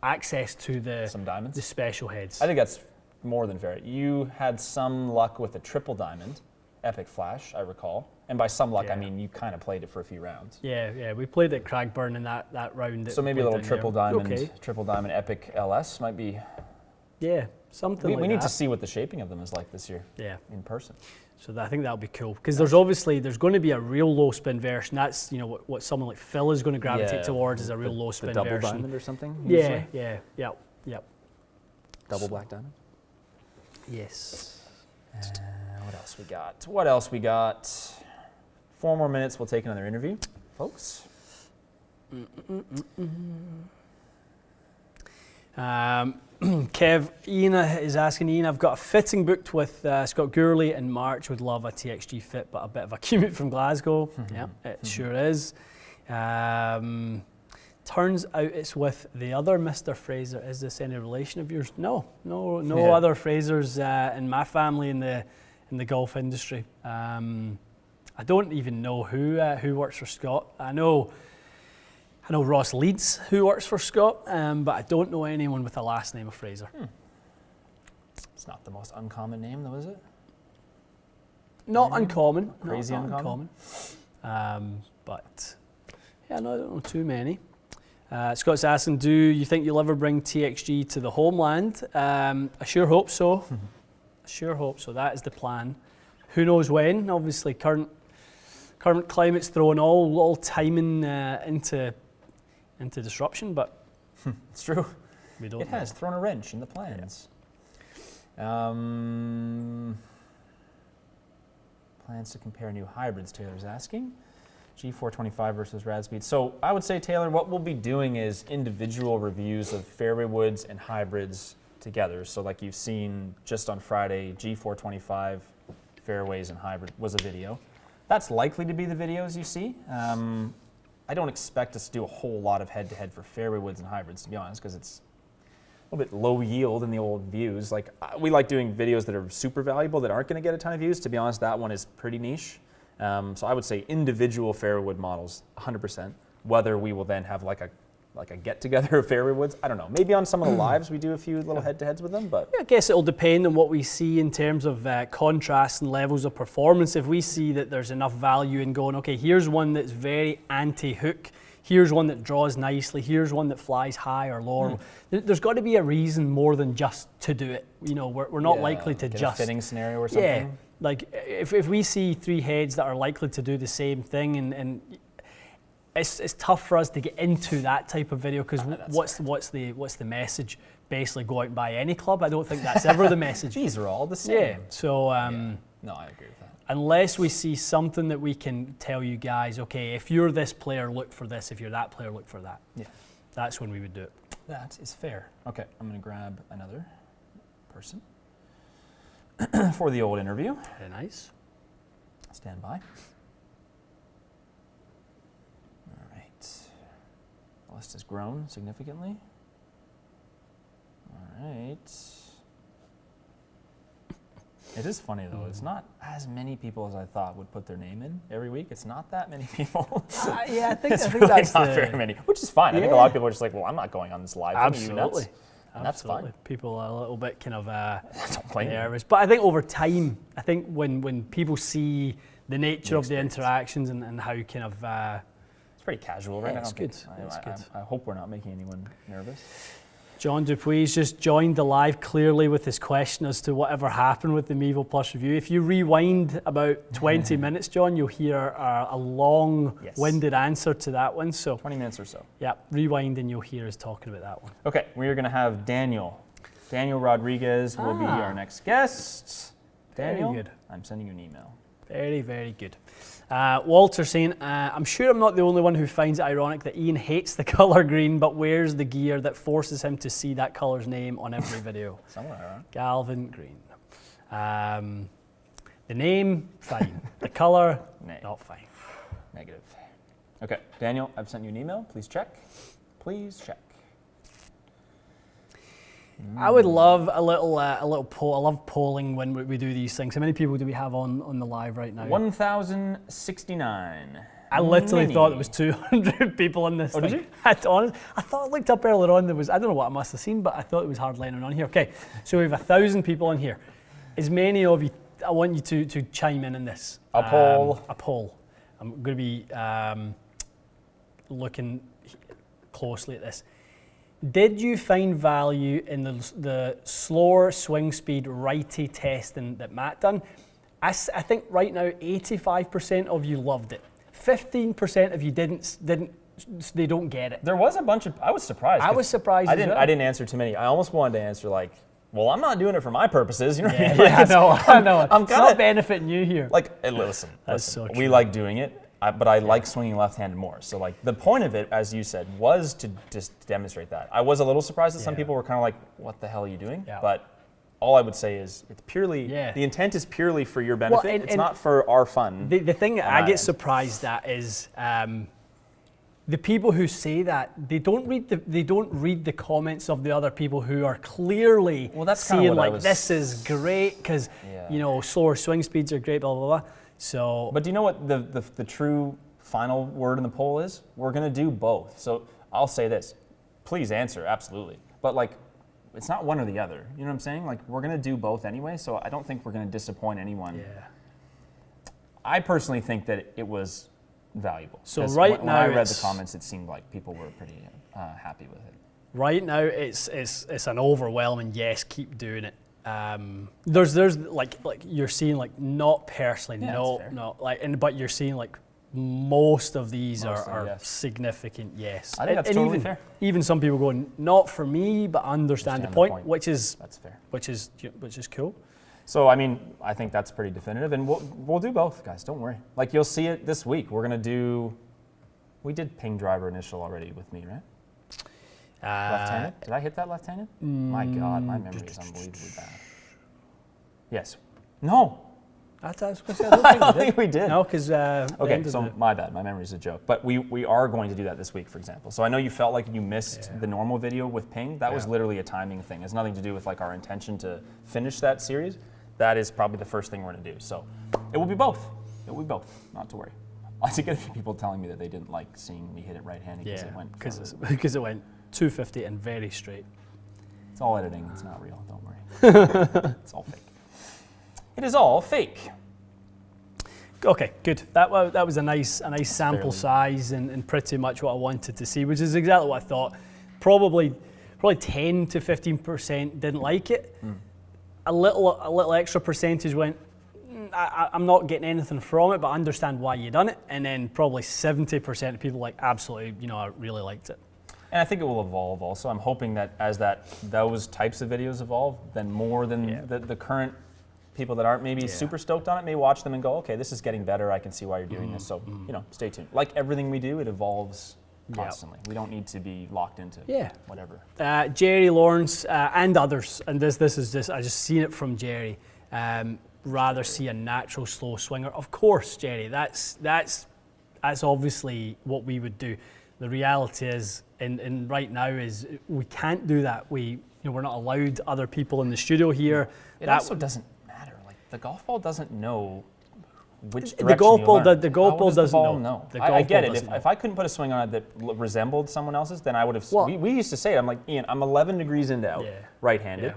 access to
Some diamonds?
the special heads.
I think that's more than fair. You had some luck with the triple diamond, Epic Flash, I recall. And by some luck, I
Yeah.
mean you kind of played it for a few rounds.
Yeah, we played at Cragburn in that round.
So maybe a little triple diamond,
Okay.
triple diamond Epic LS might be.
Yeah, something like that.
We need to see what the shaping of them is like this year.
Yeah,
In person.
so I think that'll be cool because there's going to be a real low spin version. That's what someone like Phil is going to gravitate towards is a real low spin
the double
version.
diamond or something.
Yeah,
usually?
yep.
Double black diamond.
Yes.
What else we got? 4 more minutes. We'll take another interview, folks.
Kev, Ian is asking, Ian, I've got a fitting booked with Scott Gourley in March. Would love a TXG fit, but a bit of a commute from Glasgow. Yeah, it sure is. Turns out it's with the other Mr. Fraser. Is this any relation of yours? No other Frasers in my family in the golf industry. I don't even know who works for Scott. I know Ross Leeds, who works for Scott, but I don't know anyone with the last name of Fraser.
It's not the most uncommon name, though, is it?
Not uncommon.
Crazy
not
uncommon.
But yeah, no, I don't know too many. Scott's asking, do you think you'll ever bring TXG to the homeland? I sure hope so. That is the plan. Who knows when? Obviously, current climate's throwing all timing into disruption, but
It's true.
we don't.
It has thrown a wrench in the plans. Plans to compare new hybrids, Taylor's asking. G425 versus rad speed. So I would say, Taylor, what we'll be doing is individual reviews of fairway woods and hybrids together. So like you've seen just on Friday, G425 fairways and hybrid was a video. That's likely to be the videos you see. I don't expect us to do a whole lot of head-to-head for fairway woods and hybrids, to be honest, because it's a little bit low yield in the old views. Like we like doing videos that are super valuable that aren't going to get a ton of views. To be honest, that one is pretty niche. So I would say individual fairway wood models, 100%. Whether we will then have like a get-together of fairway woods, I don't know. Maybe on some of the lives we do a few little head-to-heads with them, but
I guess it'll depend on what we see in terms of contrast and levels of performance. If we see that there's enough value in going, okay, here's one that's very anti-hook, here's one that draws nicely, here's one that flies high or lower. There's got to be a reason more than just to do it. You know, we're not likely to
get
just
a fitting scenario or something.
Yeah, like if we see 3 heads that are likely to do the same thing, and it's tough for us to get into that type of video because what's the message? Basically, go out and buy any club. I don't think that's ever the message.
These are all the same.
Yeah. So
No, I agree with that.
unless we see something that we can tell you guys, okay, if you're this player, look for this. If you're that player, look for that.
Yeah.
That's when we would do it.
That is fair. Okay, I'm going to grab another person for the old interview.
Very nice.
Stand by. All right. The list has grown significantly. All right. It is funny though. It's not as many people as I thought would put their name in every week. It's not that many people.
Yeah, I think
It's
really
really
that's
not
the,
very many, which is fine. I think a lot of people are just like, well, I'm not going on this live. Are you nuts?
Absolutely.
And that's fine.
People are a little bit kind of
Don't blame me.
nervous. But I think over time, I think when people see the nature of the interactions and how kind of
It's pretty casual, right?
Yeah,
I
it's
don't think-
good. It's good.
I hope we're not making anyone nervous.
John Dupuis just joined the live clearly with his question as to whatever happened with the Meevo Plus review. If you rewind about 20 minutes, John, you'll hear a long-winded answer to that one. So
20 minutes or so.
Yeah, rewind and you'll hear us talking about that one.
Okay, we are going to have Daniel. Daniel Rodriguez will be our next guest. Daniel,
very good.
I'm sending you an email.
Very, very good. Walter saying, I'm sure I'm not the only one who finds it ironic that Ian hates the colour green but wears the gear that forces him to see that colour's name on every video.
Somewhat ironic.
Galvin Green. The name, fine. The colour, not fine.
Negative. Okay, Daniel, I've sent you an email. Please check. Please check.
I would love a little poll. I love polling when we do these things. How many people do we have on the live right now?
1,069.
I literally thought there was 200 people on this.
Oh,
thing.
did you?
I thought I looked up earlier on. There was, I don't know what I must have seen, but I thought it was hardlining on here. Okay, so we have 1,000 people on here. As many of you, I want you to chime in this.
A poll.
A poll. I'm going to be looking closely at this. Did you find value in the slower swing speed righty testing that Matt done? I think right now 85% of you loved it. 15% of you didn't. They don't get it.
There was a bunch of. I was surprised.
I was surprised.
I didn't answer too many. I almost wanted to answer like, well, I'm not doing it for my purposes. You know.
Yeah,
Like,
I know.
I'm
It's not benefiting you here.
like. Listen.
That's so true.
We like doing it. But I like swinging left-handed more. So like the point of it, as you said, was to just demonstrate that. I was a little surprised that some people were kind of like, what the hell are you doing?
Yeah.
But all I would say is it's purely, the intent is purely for your benefit. It's not for our fun.
The thing that I get surprised at is the people who say that, they don't read the comments of the other people who are clearly saying like, this is great because, you know, slower swing speeds are great, blah, blah, blah. So,
but do you know what the true final word in the poll is? We're going to do both. So I'll say this. Please answer, absolutely. But like, it's not one or the other. You know what I'm saying? Like, we're going to do both anyway, so I don't think we're going to disappoint anyone.
yeah.
I personally think that it was valuable.
So
when
now
I read the comments, it seemed like people were pretty happy with it.
Right now, it's an overwhelming yes. Keep doing it. There's like you're seeing like not personally, no, like, but you're seeing like most of these are significant yes.
I think that's totally fair.
Even some people going not for me, but understand the point, which is
that's fair,
which is cool.
So I mean, I think that's pretty definitive, and we'll do both, guys. Don't worry. Like you'll see it this week. We're gonna do. We did ping driver initial already with me, right? Left-handed? Did I hit that left-handed? My God, my memory is unbelievably bad. Yes. No.
I don't
think we did.
No, because
okay, so my bad. My memory's a joke. But we are going to do that this week, for example. So I know you felt like you missed the normal video with ping. That was literally a timing thing. It has nothing to do with like our intention to finish that series. That is probably the first thing we're going to do. So it will be both. It will be both. Not to worry. I did get a few people telling me that they didn't like seeing me hit it right-handed because it went
because it went 250 and very straight.
It's all editing. It's not real. Don't worry. It's all fake. It is all fake.
Okay, good. That was a nice sample size and pretty much what I wanted to see, which is exactly what I thought. Probably 10 to 15% didn't like it. A little extra percentage went, I'm not getting anything from it, but I understand why you done it. And then probably 70% of people like, absolutely, I really liked it.
And I think it will evolve also. I'm hoping that as those types of videos evolve, then more than the current people that aren't maybe super stoked on it may watch them and go, okay, this is getting better. I can see why you're doing this. So, stay tuned. Like everything we do, it evolves constantly. We don't need to be locked into whatever.
Jerry Lawrence and others, and this is just, I just seen it from Jerry, rather see a natural slow swinger. Of course, Jerry, that's obviously what we would do. The reality is, and right now is we can't do that. We're not allowed other people in the studio here.
It also doesn't matter. Like the golf ball doesn't know which direction
the golf ball. The
golf
ball doesn't know.
I get it. If I couldn't put a swing on it that resembled someone else's, then I would have. Well, we used to say it. I'm like, Ian, I'm 11 degrees into out, right-handed. Yeah.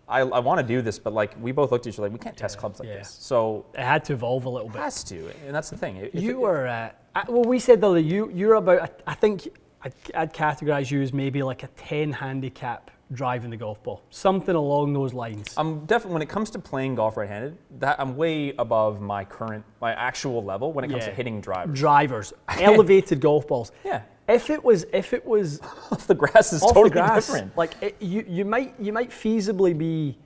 I want to do this, but like we both looked at each other like we can't test clubs like this. So
it had to evolve a little bit.
It has to, and that's the thing.
Well, we said though that you're about. I think I'd categorize you as maybe like a 10 handicap driving the golf ball, something along those lines.
I'm definitely, when it comes to playing golf right-handed, that I'm way above my actual level when it comes to hitting drivers. Elevated golf balls. Yeah.
If it was
Off the grass is
off
totally
the grass,
different.
like you might feasibly be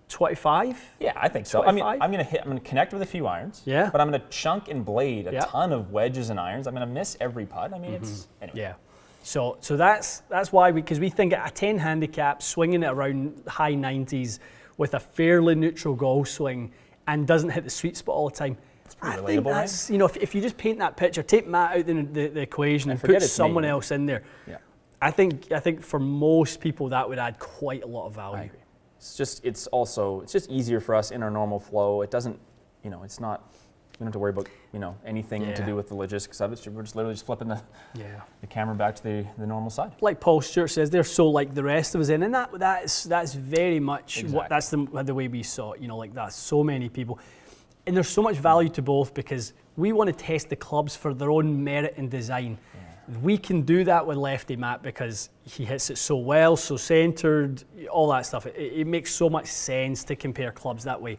25.
Yeah, I think so.
25?
I mean, I'm gonna connect with a few irons.
Yeah.
But I'm gonna chunk and blade a
Yeah.
ton of wedges and irons. I'm gonna miss every putt. I mean, it's anyway.
Yeah. So that's why because we think at a 10 handicap, swinging it around high 90s with a fairly neutral golf swing and doesn't hit the sweet spot all the time.
pretty
I
relatable,
think that's, you know, if you just paint that picture, take Matt out the equation and put someone else in there.
Yeah.
I think for most people that would add quite a lot of value.
I agree. It's just easier for us in our normal flow. It doesn't, you know, it's not, we don't have to worry about, you know, anything to do with the logistics of it. We're just literally just flipping the camera back to the normal side.
Like Paul Stewart says, they're so like the rest of us in, and that's very much what that's the way we saw it. You know, like that's so many people, and there's so much value to both because we want to test the clubs for their own merit and design. Yeah. We can do that with Lefty Matt because he hits it so well, so centered, all that stuff. It makes so much sense to compare clubs that way.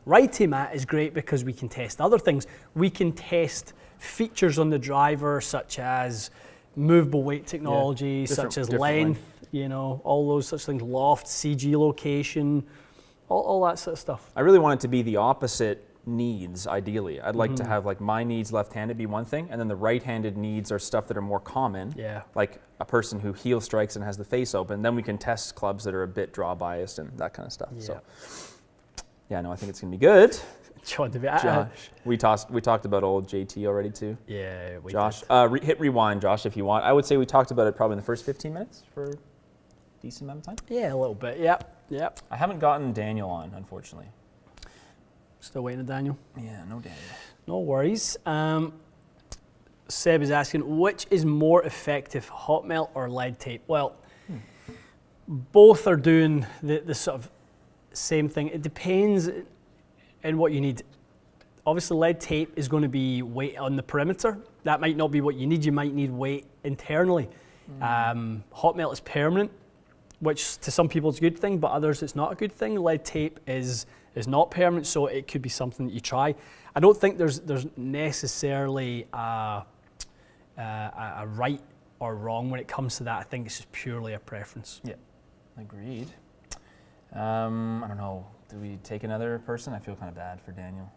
Righty Matt is great because we can test other things. We can test features on the driver such as movable weight technology, such as length, you know, all those such things, loft, CG location, all that sort of stuff.
I really want it to be the opposite needs, ideally. I'd like to have like my needs left-handed be one thing, and then the right-handed needs are stuff that are more common, like a person who heel strikes and has the face open. Then we can test clubs that are a bit draw biased and that kind of stuff. So. Yeah, no, I think it's gonna be good. Josh, we talked about old JT already too.
Yeah, we
Josh,
did.
Hit rewind, Josh, if you want. I would say we talked about it probably in the first 15 minutes for a decent amount of time.
Yeah, a little bit. Yep.
I haven't gotten Daniel on, unfortunately.
Still waiting on Daniel.
Yeah, no Daniel.
No worries. Seb is asking, which is more effective, hot melt or lead tape? Well, both are doing the sort of same thing. It depends on what you need. Obviously, lead tape is going to be weight on the perimeter. That might not be what you need. You might need weight internally. Hot melt is permanent, which to some people is a good thing, but others it's not a good thing. Lead tape is not permanent, so it could be something that you try. I don't think there's necessarily a right or wrong when it comes to that. I think it's just purely a preference.
Yeah, agreed. I don't know. Do we take another person? I feel kind of bad for Daniel.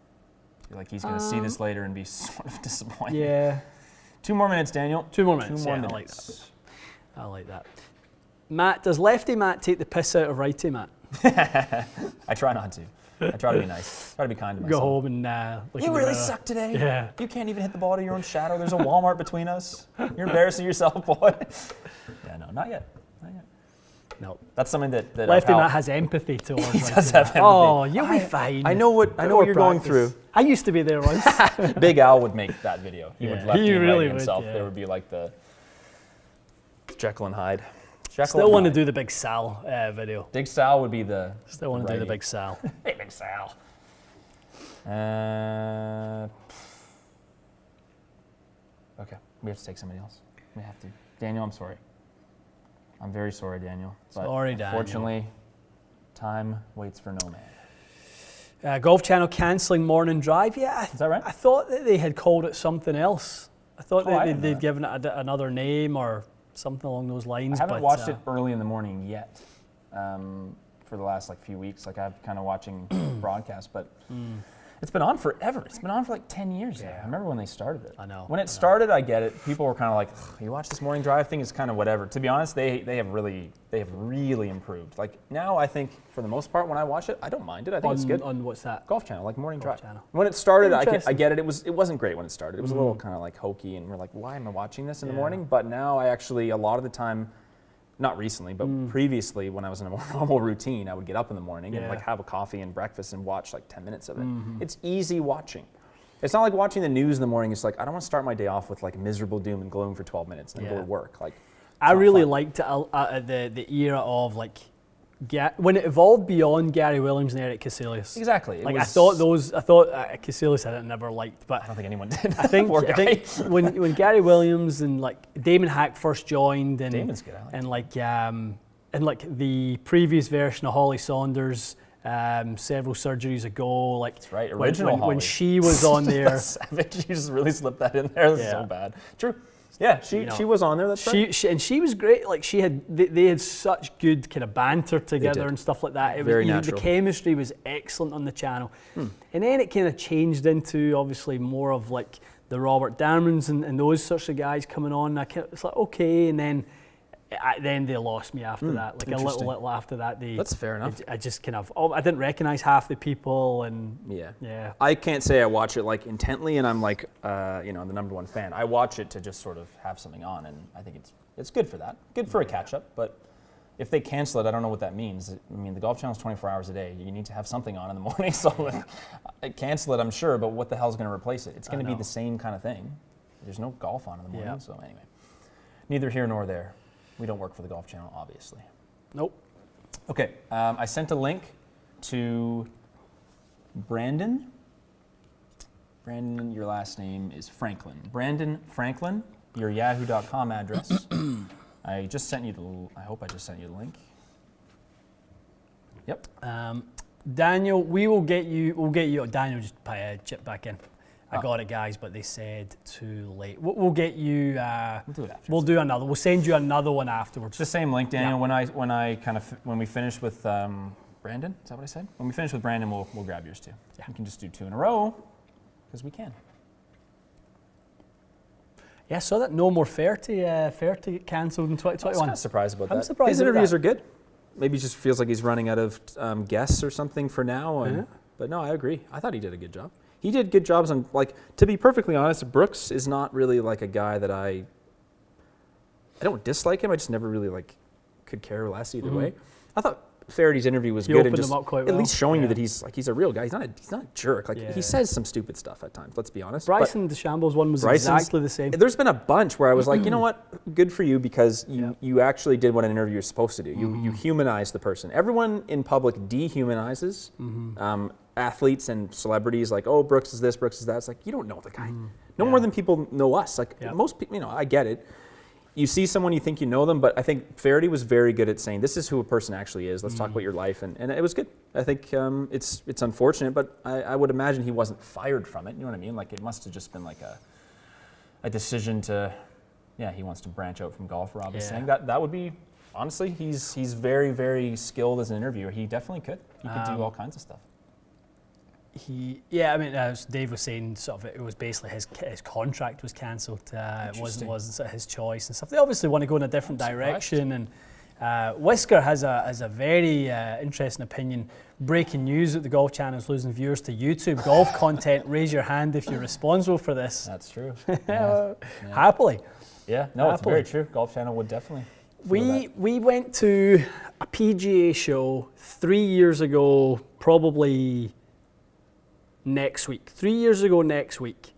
I feel like he's going to see this later and be sort of disappointed.
Yeah.
2 more minutes, Daniel.
2 more minutes.
Minutes.
I like that. Matt, does Lefty Matt take the piss out of Righty Matt?
I try not to. I try to be nice. Try to be kind to myself.
Go home and look
you
in the
really
mirror.
suck today.
Yeah.
You can't even hit the ball to your own shadow. There's a Walmart between us. You're embarrassing yourself, boy. Yeah, no, not yet.
No.
That's something that
Lefty Matt has empathy towards.
He does have empathy.
Oh, you'll be fine.
I know what you're going through.
I used to be there once.
Big Al would make that video. He would Lefty
really
himself.
would, yeah.
There would be like the Jekyll and Hyde.
Still want to do the Big Sal video.
Big Sal would be the.
Still want to do the Big Sal.
Hey, Big Sal. Okay, we have to take somebody else. We have to. Daniel, I'm sorry. I'm very sorry, Daniel.
Sorry, Daniel.
Unfortunately, time waits for no man.
Golf Channel cancelling morning drive. Yeah,
is that right?
I thought that they had called it something else. I thought they'd given it another name or something along those lines.
I haven't watched it early in the morning yet. For the last few weeks, I've kind of watching broadcasts, but it's been on forever. It's been on for like 10 years now. I remember when they started it.
I know.
When it started, I get it. People were kind of like, you watch this morning drive thing, it's kind of whatever. To be honest, they have really improved. Like now, I think for the most part, when I watch it, I don't mind it. I think it's good.
On what's that?
Golf Channel, like morning
Golf
drive.
Channel.
When it started, I get it. It wasn't great when it started. It was a little kind of hokey, and we're like, why am I watching this in the morning? But now I actually, a lot of the time, not recently, but previously when I was in a more normal routine, I would get up in the morning and have a coffee and breakfast and watch 10 minutes of it. It's easy watching. It's not like watching the news in the morning. It's like, I don't want to start my day off with miserable doom and gloom for 12 minutes and then go to work.
I really liked the era of when it evolved beyond Gary Williams and Eric Casillas.
Exactly.
Like I thought Casillas I had never liked, but
I don't think anyone did.
I think when Gary Williams and like Damon Hack first joined, and
Damon's good, I like
and like the previous version of Holly Saunders, several surgeries ago, like
that's right, original
when she was on there.
Savage, you just really slipped that in there. That's so bad. True. Yeah, she was on there. That's right.
She was great. Like they had such good kind of banter together and stuff like that. It
Very
was
natural.
The chemistry was excellent on the channel, and then it kind of changed into obviously more of like the Robert Damrons and those sorts of guys coming on. It's like okay, and then they lost me after that. Like a little after that.
That's fair enough.
I just kind of I didn't recognize half the people, and yeah.
I can't say I watch it like intently, and I'm like the number one fan. I watch it to just sort of have something on, and I think it's good for that. Good for a catch up, but if they cancel it, I don't know what that means. I mean, the Golf Channel is 24 hours a day. You need to have something on in the morning, so cancel it, I'm sure. But what the hell is going to replace it? It's going to be the same kind of thing. There's no golf on in the morning, so anyway, neither here nor there. We don't work for the Golf Channel, obviously.
Nope.
Okay, I sent a link to Brandon. Brandon, your last name is Franklin. Brandon Franklin, your yahoo.com address. I just sent you I hope I just sent you the link. Yep.
Daniel, we'll get you, Daniel just chip back in. I got it, guys, but they said too late. We'll get you.
We'll do it after.
We'll do another. We'll send you another one afterwards.
It's the same link, Daniel. Yeah. When we finish with Brandon, is that what I said? When we finish with Brandon, we'll grab yours too. Yeah. We can just do 2 in a row because we can.
Yeah, I saw that No More Fairty get cancelled in 2021.
I was kind of surprised about that.
I'm surprised.
His interviews are good. Maybe he just feels like he's running out of guests or something for now. But no, I agree. I thought he did a good job. He did good jobs on, like, to be perfectly honest, Brooks is not really like a guy that I don't dislike him. I just never really like could care less either way. I thought Farady's interview was good and just at least showing you that he's a real guy. He's not a jerk. Like he says some stupid stuff at times. Let's be honest.
Bryson DeChambeau's one was exactly the same.
There's been a bunch where I was like, you know what, good for you because you actually did what an interviewer is supposed to do. You humanize the person. Everyone in public dehumanizes athletes and celebrities. Like, oh, Brooks is this, Brooks is that. It's like you don't know the guy. No more than people know us. Like most people, I get it. You see someone, you think you know them, but I think Fairway was very good at saying, this is who a person actually is. Let's talk about your life. And it was good. I think it's unfortunate, but I would imagine he wasn't fired from it. You know what I mean? Like it must have just been like a decision to, he wants to branch out from golf, Rob is saying. That would be, honestly, he's very, very skilled as an interviewer. He definitely could. He could do all kinds of stuff.
As Dave was saying, sort of, it was basically his contract was cancelled. It wasn't sort of his choice and stuff. They obviously want to go in a different direction. And Whisker has a very interesting opinion. Breaking news that the Golf Channel is losing viewers to YouTube golf content. Raise your hand if you're responsible for this.
That's true.
Happily.
Yeah, no, it's very true. Golf Channel would definitely.
We went to a PGA show 3 years ago, probably. Next week, 3 years ago next week.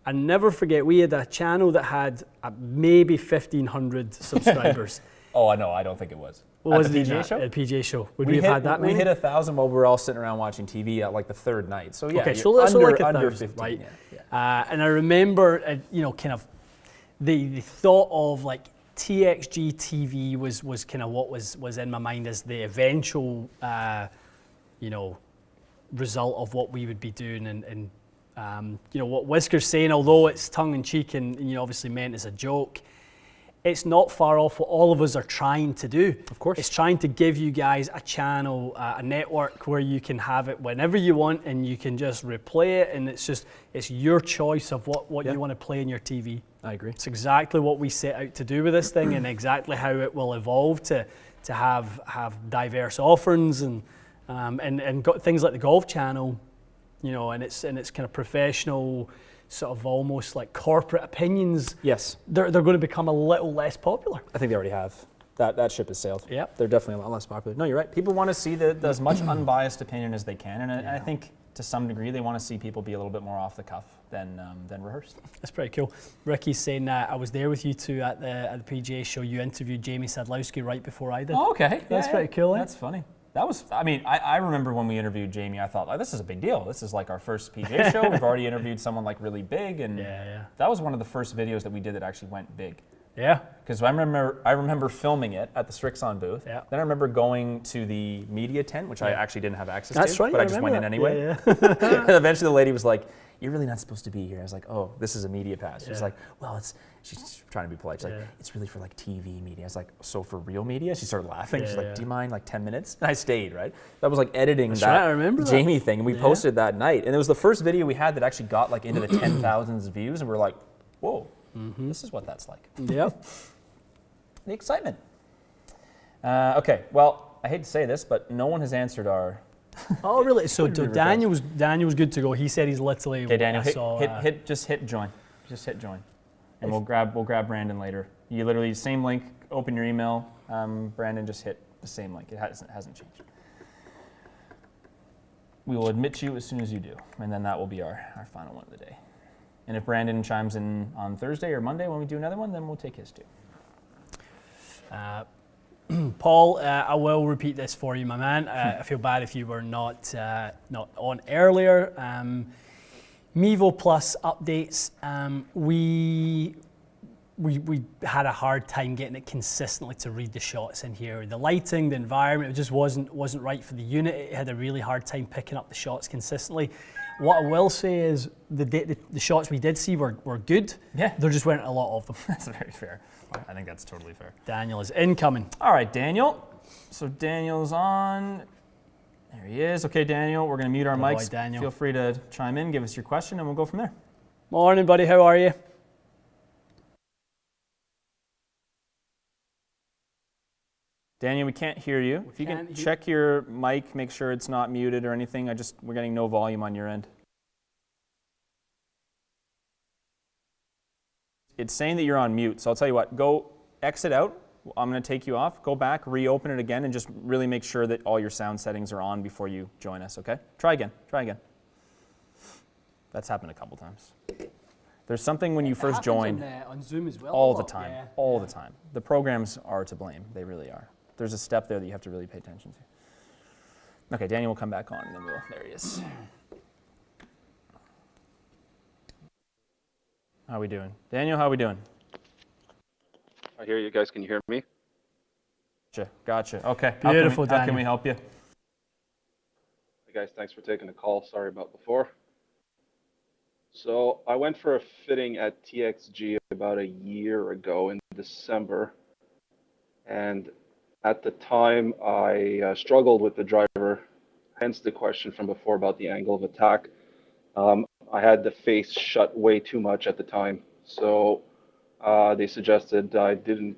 And never forget, we had a channel that had maybe 1,500 subscribers.
Oh, I know. I don't think it was.
What
at
was
the PGA show?
At PGA show. Would we have had that many?
We hit 1,000 while we were all sitting around watching TV at like the third night. So yeah,
okay, so let's like
under
1,000,
15,
right? Yeah. And I remember, kind of the thought of like TXG TV was kind of what was in my mind as the eventual, result of what we would be doing and what Whisker's saying, although it's tongue-in-cheek and obviously meant as a joke, it's not far off what all of us are trying to do.
Of course.
It's trying to give you guys a channel, a network where you can have it whenever you want and you can just replay it, and it's your choice of what you want to play in your TV.
I agree.
It's exactly what we set out to do with this thing and exactly how it will evolve to have diverse offerings and things like the Golf Channel, and it's kind of professional, sort of almost like corporate opinions.
Yes,
they're going to become a little less popular.
I think they already have. That ship has sailed.
Yep.
They're definitely a lot less popular. No, you're right. People want to see as much unbiased opinion as they can, and I think to some degree, they want to see people be a little bit more off the cuff than rehearsed.
That's pretty cool. Ricky's saying I was there with you two at the PGA show. You interviewed Jamie Sadlowski right before I did.
Oh, okay.
That's pretty cool.
That's funny. That was, I mean, I remember when we interviewed Jamie, I thought, oh, this is a big deal. This is like our first PGA show. We've already interviewed someone like really big, and that was one of the first videos that we did that actually went big.
Yeah.
Because I remember filming it at the Strixon booth.
Yeah.
Then I remember going to the media tent, which I actually didn't have access
That's
to,
right,
but
I
I just went in
remember
anyway.
that.
And eventually the lady was like, "You're really not supposed to be here." I was like, "Oh, this is a media pass." She's like, "Well, she's trying to be polite. She's like, it's really for like TV media." I was like, "So for real media?" She started laughing. She's like, "Do you mind like 10 minutes?" And I stayed, right? That was like editing
That's
that
right, I remember
Jamie
that.
thing, and we posted that night. And it was the first video we had that actually got like into the 10,000s views, and we're like, "Whoa, this is what that's like."
Yep.
The excitement. Okay, well, I hate to say this, but no one has answered our...
Oh, really? So Daniel's good to go. He said he's literally...
Okay, Daniel, just hit join. Just hit join. And we'll grab Brandon later. You literally, same link, open your email. Brandon, just hit the same link. It hasn't changed. We will admit you as soon as you do, and then that will be our final one of the day. And if Brandon chimes in on Thursday or Monday when we do another one, then we'll take his too.
Paul, I will repeat this for you, my man. I feel bad if you were not on earlier. Meevo Plus updates. We had a hard time getting it consistently to read the shots in here. The lighting, the environment, it just wasn't right for the unit. It had a really hard time picking up the shots consistently. What I will say is the shots we did see were good. Yeah. There just weren't a lot of them.
That's very fair. I think that's totally fair.
Daniel is incoming.
All right, Daniel. So Daniel's on. There he is. Okay, Daniel, we're going to mute our mics.
Boy, Daniel.
Feel free to chime in, give us your question, and we'll go from there.
Morning, buddy. How are you?
Daniel, we can't hear you. If you can check your mic, make sure it's not muted or anything. We're getting no volume on your end. It's saying that you're on mute, so I'll tell you what, go exit out. I'm going to take you off. Go back, reopen it again, and just really make sure that all your sound settings are on before you join us, okay? Try again. That's happened a couple times. There's something when you first join.
On Zoom as well.
All the time, all the time. The programs are to blame. They really are. There's a step there that you have to really pay attention to. Okay, Daniel will come back on, and then there he is. How we doing? Daniel, how we doing?
I hear you guys. Can you hear me?
Gotcha. Okay.
Beautiful,
How can we help you?
Hey guys, thanks for taking the call. Sorry about before. So I went for a fitting at TXG about a year ago in December. And at the time, I struggled with the driver, hence the question from before about the angle of attack. I had the face shut way too much at the time. So they suggested I didn't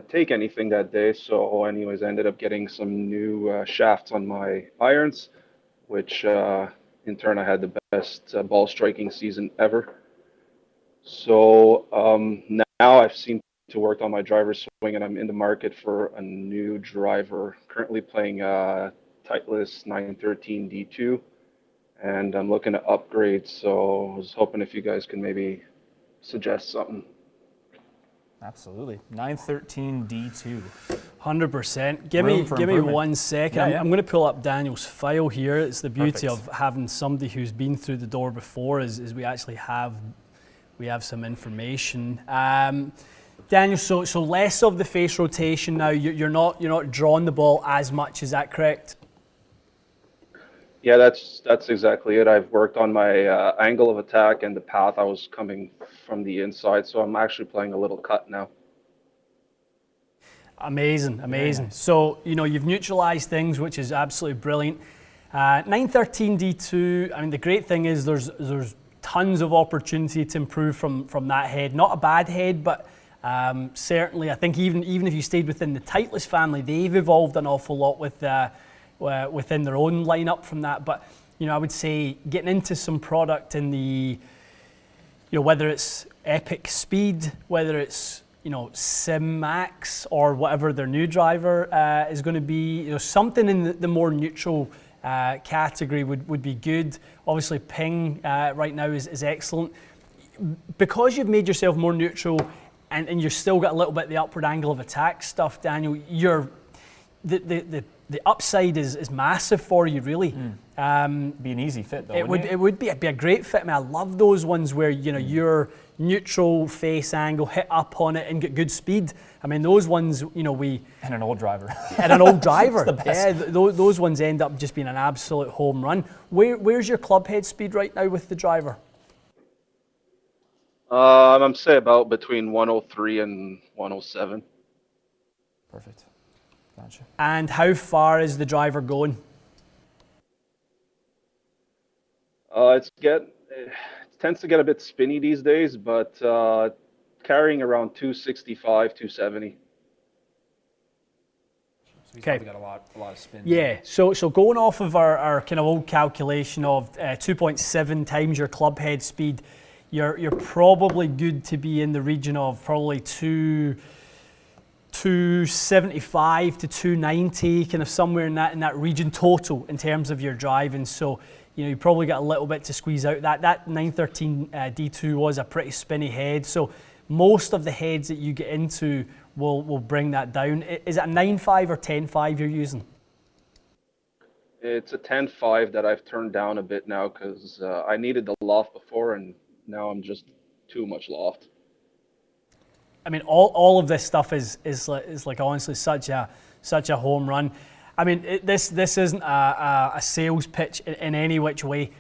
take anything that day. So anyways, I ended up getting some new shafts on my irons, which in turn I had the best ball striking season ever. So now I've seemed to work on my driver swing, and I'm in the market for a new driver. Currently playing Titleist 913 D2. And I'm looking to upgrade, so I was hoping if you guys can maybe suggest something.
Absolutely. 913 D2.
100%. Give me 1 second. I'm going to pull up Daniel's file here. It's the beauty of having somebody who's been through the door before is we actually have some information. Daniel, so less of the face rotation now. You're not drawing the ball as much. Is that correct?
Yeah, that's exactly it. I've worked on my angle of attack and the path. I was coming from the inside, so I'm actually playing a little cut now.
Amazing. Nice. So, you've neutralized things, which is absolutely brilliant. 913 D2, I mean, the great thing is there's tons of opportunity to improve from that head. Not a bad head, but certainly I think even if you stayed within the Titleist family, they've evolved an awful lot within their own lineup from that. But I would say getting into some product in the whether it's Epic Speed, whether it's Sim Max or whatever their new driver is going to be, something in the more neutral category would be good. Obviously, ping right now is excellent. Because you've made yourself more neutral and you've still got a little bit of the upward angle of attack stuff, Daniel, the upside is massive for you, really.
Be an easy fit, though.
It would be a great fit. I mean, I love those ones where you're neutral face angle, hit up on it, and get good speed. I mean, those ones, and
an old driver.
And an old driver.
the best.
Yeah, those ones end up just being an absolute home run. Where's your club head speed right now with the driver?
I'm say about between 103 and 107.
Perfect. Gotcha.
And how far is the driver going?
It tends to get a bit spinny these days, but carrying around 265, 270.
So he's probably got a lot of spin.
Yeah, so going off of our kind of old calculation of 2.7 times your club head speed, you're probably good to be in the region of probably 275 to 290, kind of somewhere in that region total in terms of your driving. So you probably got a little bit to squeeze out. That 913 D2 was a pretty spinny head, so most of the heads that you get into will bring that down. Is it a 9.5 or 10.5 you're using?
It's a 10.5 that I've turned down a bit now because I needed the loft before, and now I'm just too much loft.
I mean, all of this stuff is like honestly such a home run. I mean, this isn't a sales pitch in any which way.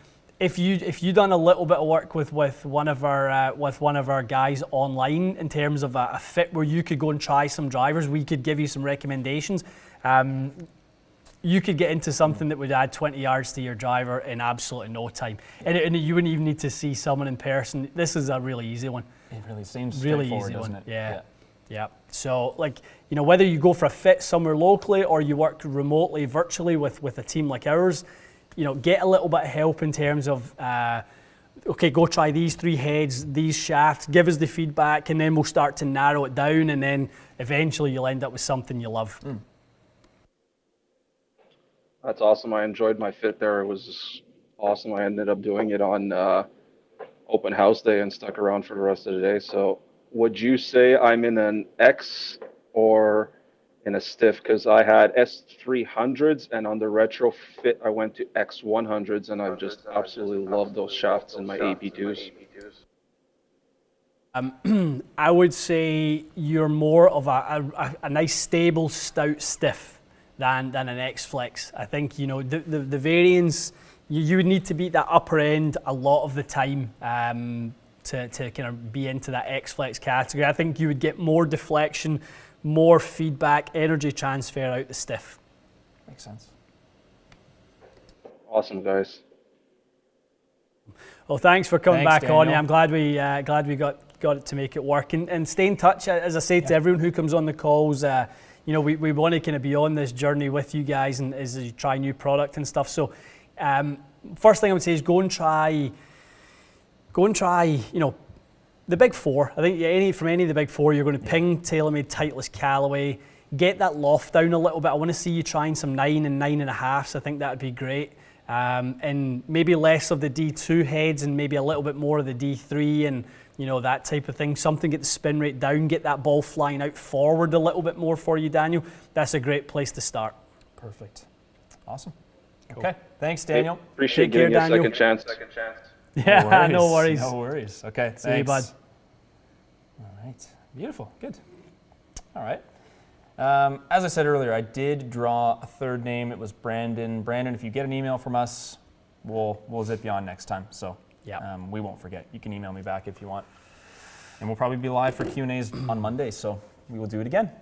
If you done a little bit of work with one of our guys online in terms of a fit where you could go and try some drivers, we could give you some recommendations. You could get into something that would add 20 yards to your driver in absolutely no time, and you wouldn't even need to see someone in person. This is a really easy one.
It really seems
really
straightforward,
easy
doesn't
one.
it?
Yeah. So whether you go for a fit somewhere locally or you work remotely, virtually with a team like ours, get a little bit of help in terms of okay, go try these 3 heads, these shafts, give us the feedback, and then we'll start to narrow it down, and then eventually you'll end up with something you love.
That's awesome. I enjoyed my fit there. It was awesome. I ended up doing it on open house day and stuck around for the rest of the day. So would you say I'm in an X or in a stiff? Because I had S300s, and on the retro fit I went to X100s, and I just absolutely love those shafts in my AP2s.
I would say you're more of a nice stable stout stiff than an X-Flex. I think the variance, you would need to beat that upper end a lot of the time to kind of be into that X-Flex category. I think you would get more deflection, more feedback, energy transfer out the stiff.
Makes sense.
Awesome, guys.
Well, thanks for coming back
Daniel.
on. Yeah, I'm glad we got it to make it work, and stay in touch. As I say to everyone who comes on the calls, we want to kind of be on this journey with you guys, and as you try new product and stuff. So, first thing I would say is go and try. The big 4. I think from any of the big 4, you're going to ping, TaylorMade, Titleist, Callaway. Get that loft down a little bit. I want to see you trying some 9 and 9.5s. I think that would be great. And maybe less of the D2 heads and maybe a little bit more of the D3 and that type of thing. Something, get the spin rate down, get that ball flying out forward a little bit more for you, Daniel. That's a great place to start.
Perfect. Awesome.
Cool.
Okay. Thanks, Daniel.
Appreciate
Take care,
giving you a
Daniel.
second chance.
Yeah, no worries.
No worries. Okay,
See you,
thanks.
bud.
All right. Beautiful. Good. All right. As I said earlier, I did draw a third name. It was Brandon. Brandon, if you get an email from us, we'll zip you on next time. So we won't forget. You can email me back if you want. And we'll probably be live for Q&As on Monday, so we will do it again.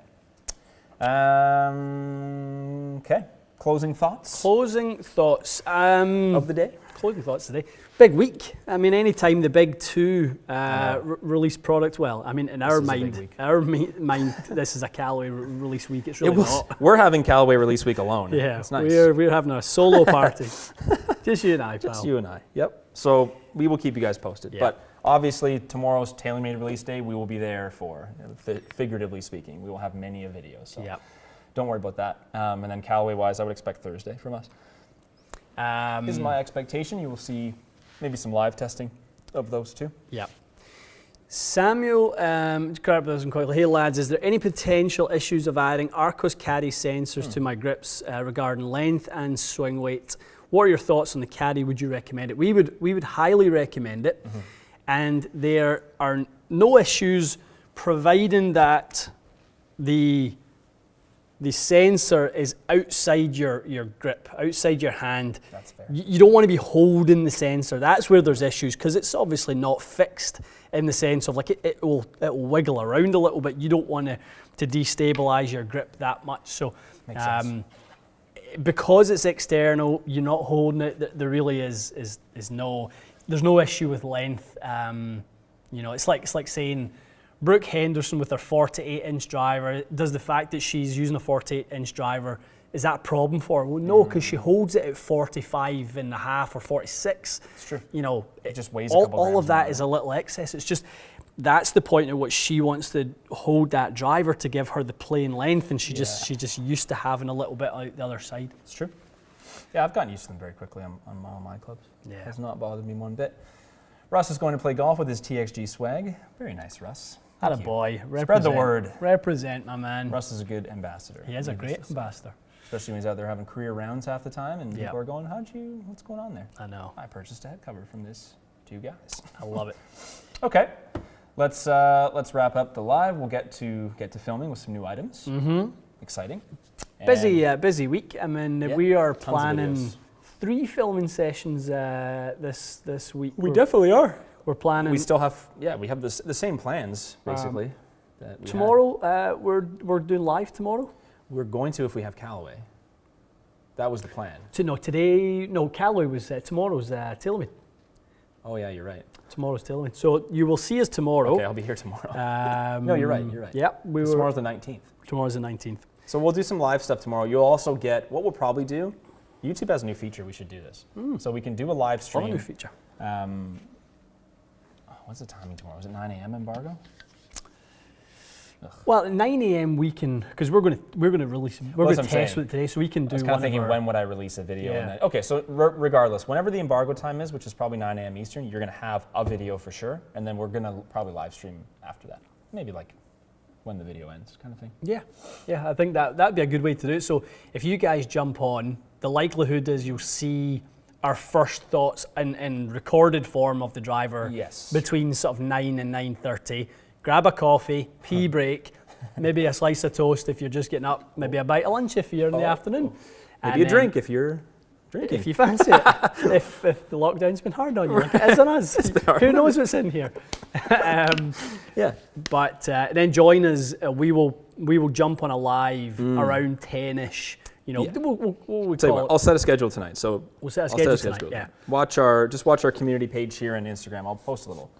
Okay. Closing thoughts?
Closing thoughts.
Of the day?
Closing thoughts today. Big week. I mean, anytime the big 2 release product, well, I mean, in our mind, this is a Callaway release week. It's really not.
We're having Callaway release week alone.
Yeah,
it's nice.
We're having a solo party. Just you and I, pal.
Just you and I. Yep. So we will keep you guys posted.
Yeah.
But obviously, tomorrow's TaylorMade release day, we will be there for, figuratively speaking. We will have many a video. So don't worry about that. And then Callaway-wise, I would expect Thursday from us. This is my expectation. You will see maybe some live testing of those two.
Yeah. Samuel, hey lads, is there any potential issues of adding Arcos caddy sensors to my grips regarding length and swing weight? What are your thoughts on the caddy? Would you recommend it? We would highly recommend it, and there are no issues providing that the sensor is outside your grip, outside your hand.
That's fair.
You don't want to be holding the sensor. That's where there's issues, because it's obviously not fixed in the sense of like it will wiggle around a little bit. You don't want to destabilize your grip that much. So
Makes sense.
Because it's external, you're not holding it. There really is there's no issue with length. It's like saying Brooke Henderson with her 48-inch driver, does the fact that she's using a 48-inch driver, is that a problem for her? Well, no, because she holds it at 45 and a half or 46.
It's true.
It
just weighs a couple
all of
grams
that
more.
is a little excess. It's just, that's the point at which she wants to hold that driver to give her the plain length, and she just used to having a little bit out the other side.
It's true. Yeah, I've gotten used to them very quickly on all my clubs.
Yeah.
It has not bothered me one bit. Russ is going to play golf with his TXG swag. Very nice, Russ. Thank
Atta
you.
boy.
Spread the word.
Represent, my man.
Russ is a good ambassador.
He is a great ambassador.
Especially when he's out there having career rounds half the time, and
Yeah.
people are going, what's going on there?
I know.
I purchased a head cover from this two guys.
I love it.
Okay, let's wrap up the live. We'll get to filming with some new items.
Mm-hmm.
Exciting.
Busy week. I mean,
Yeah,
we are
tons of
planning
videos.
3 filming sessions this week.
definitely are.
We're planning.
We still have, we have the same plans basically. That we had.
tomorrow. We're doing live tomorrow.
We're going to if we have Callaway. That was the plan.
Callaway was tomorrow's TaylorMade.
Oh yeah, you're right.
Tomorrow's TaylorMade. So you will see us tomorrow.
Okay, I'll be here tomorrow. No, you're right.
Yep,
Tomorrow's the 19th.
Tomorrow's the 19th.
So we'll do some live stuff tomorrow. You'll also get, what we'll probably do, YouTube has a new feature, we should do this. So we can do a live
Love a
stream.
new feature.
What's the timing tomorrow? Is it 9 a.m. embargo?
Well, at 9 a.m. we can, because we're going to release. We're going to test with it today, so we can do.
I was kind of thinking, when would I release a video?
Yeah.
And then, okay, so regardless, whenever the embargo time is, which is probably 9 a.m. Eastern, you're going to have a video for sure, and then we're going to probably live stream after that. Maybe like when the video ends, kind of thing.
Yeah, I think that'd be a good way to do it. So if you guys jump on, the likelihood is you'll see our first thoughts in recorded form of the driver.
Yes.
Between sort of 9 and 9:30. Grab a coffee, pee break, maybe a slice of toast if you're just getting up, maybe a bite of lunch if you're in the afternoon.
Maybe a drink if you're drinking.
If you fancy it. if the lockdown's been hard on you, like it is on us. Who knows what's in here?
Yeah.
But then join us. We will jump on a live around 10ish.
Yeah.
We'll
Tell you
call
what,
it.
I'll set a schedule tonight. So
We'll set a
I'll
schedule
set a schedule.
tonight,
Just watch our community page here on Instagram. I'll post a little,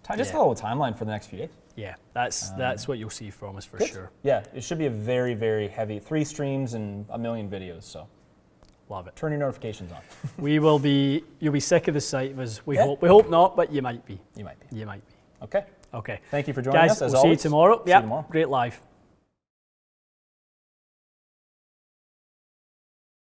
a little timeline for the next few days.
Yeah, that's what you'll see from us for sure.
Yeah, it should be a very, very heavy 3 streams and a million videos. So
Love it.
turn your notifications on.
You'll be sick of the sight of us. We hope not, but you might be.
You might be.
You might be.
Okay.
Okay.
Thank you for joining
Guys,
us. As
we'll
always.
see you tomorrow.
See you tomorrow.
Great live.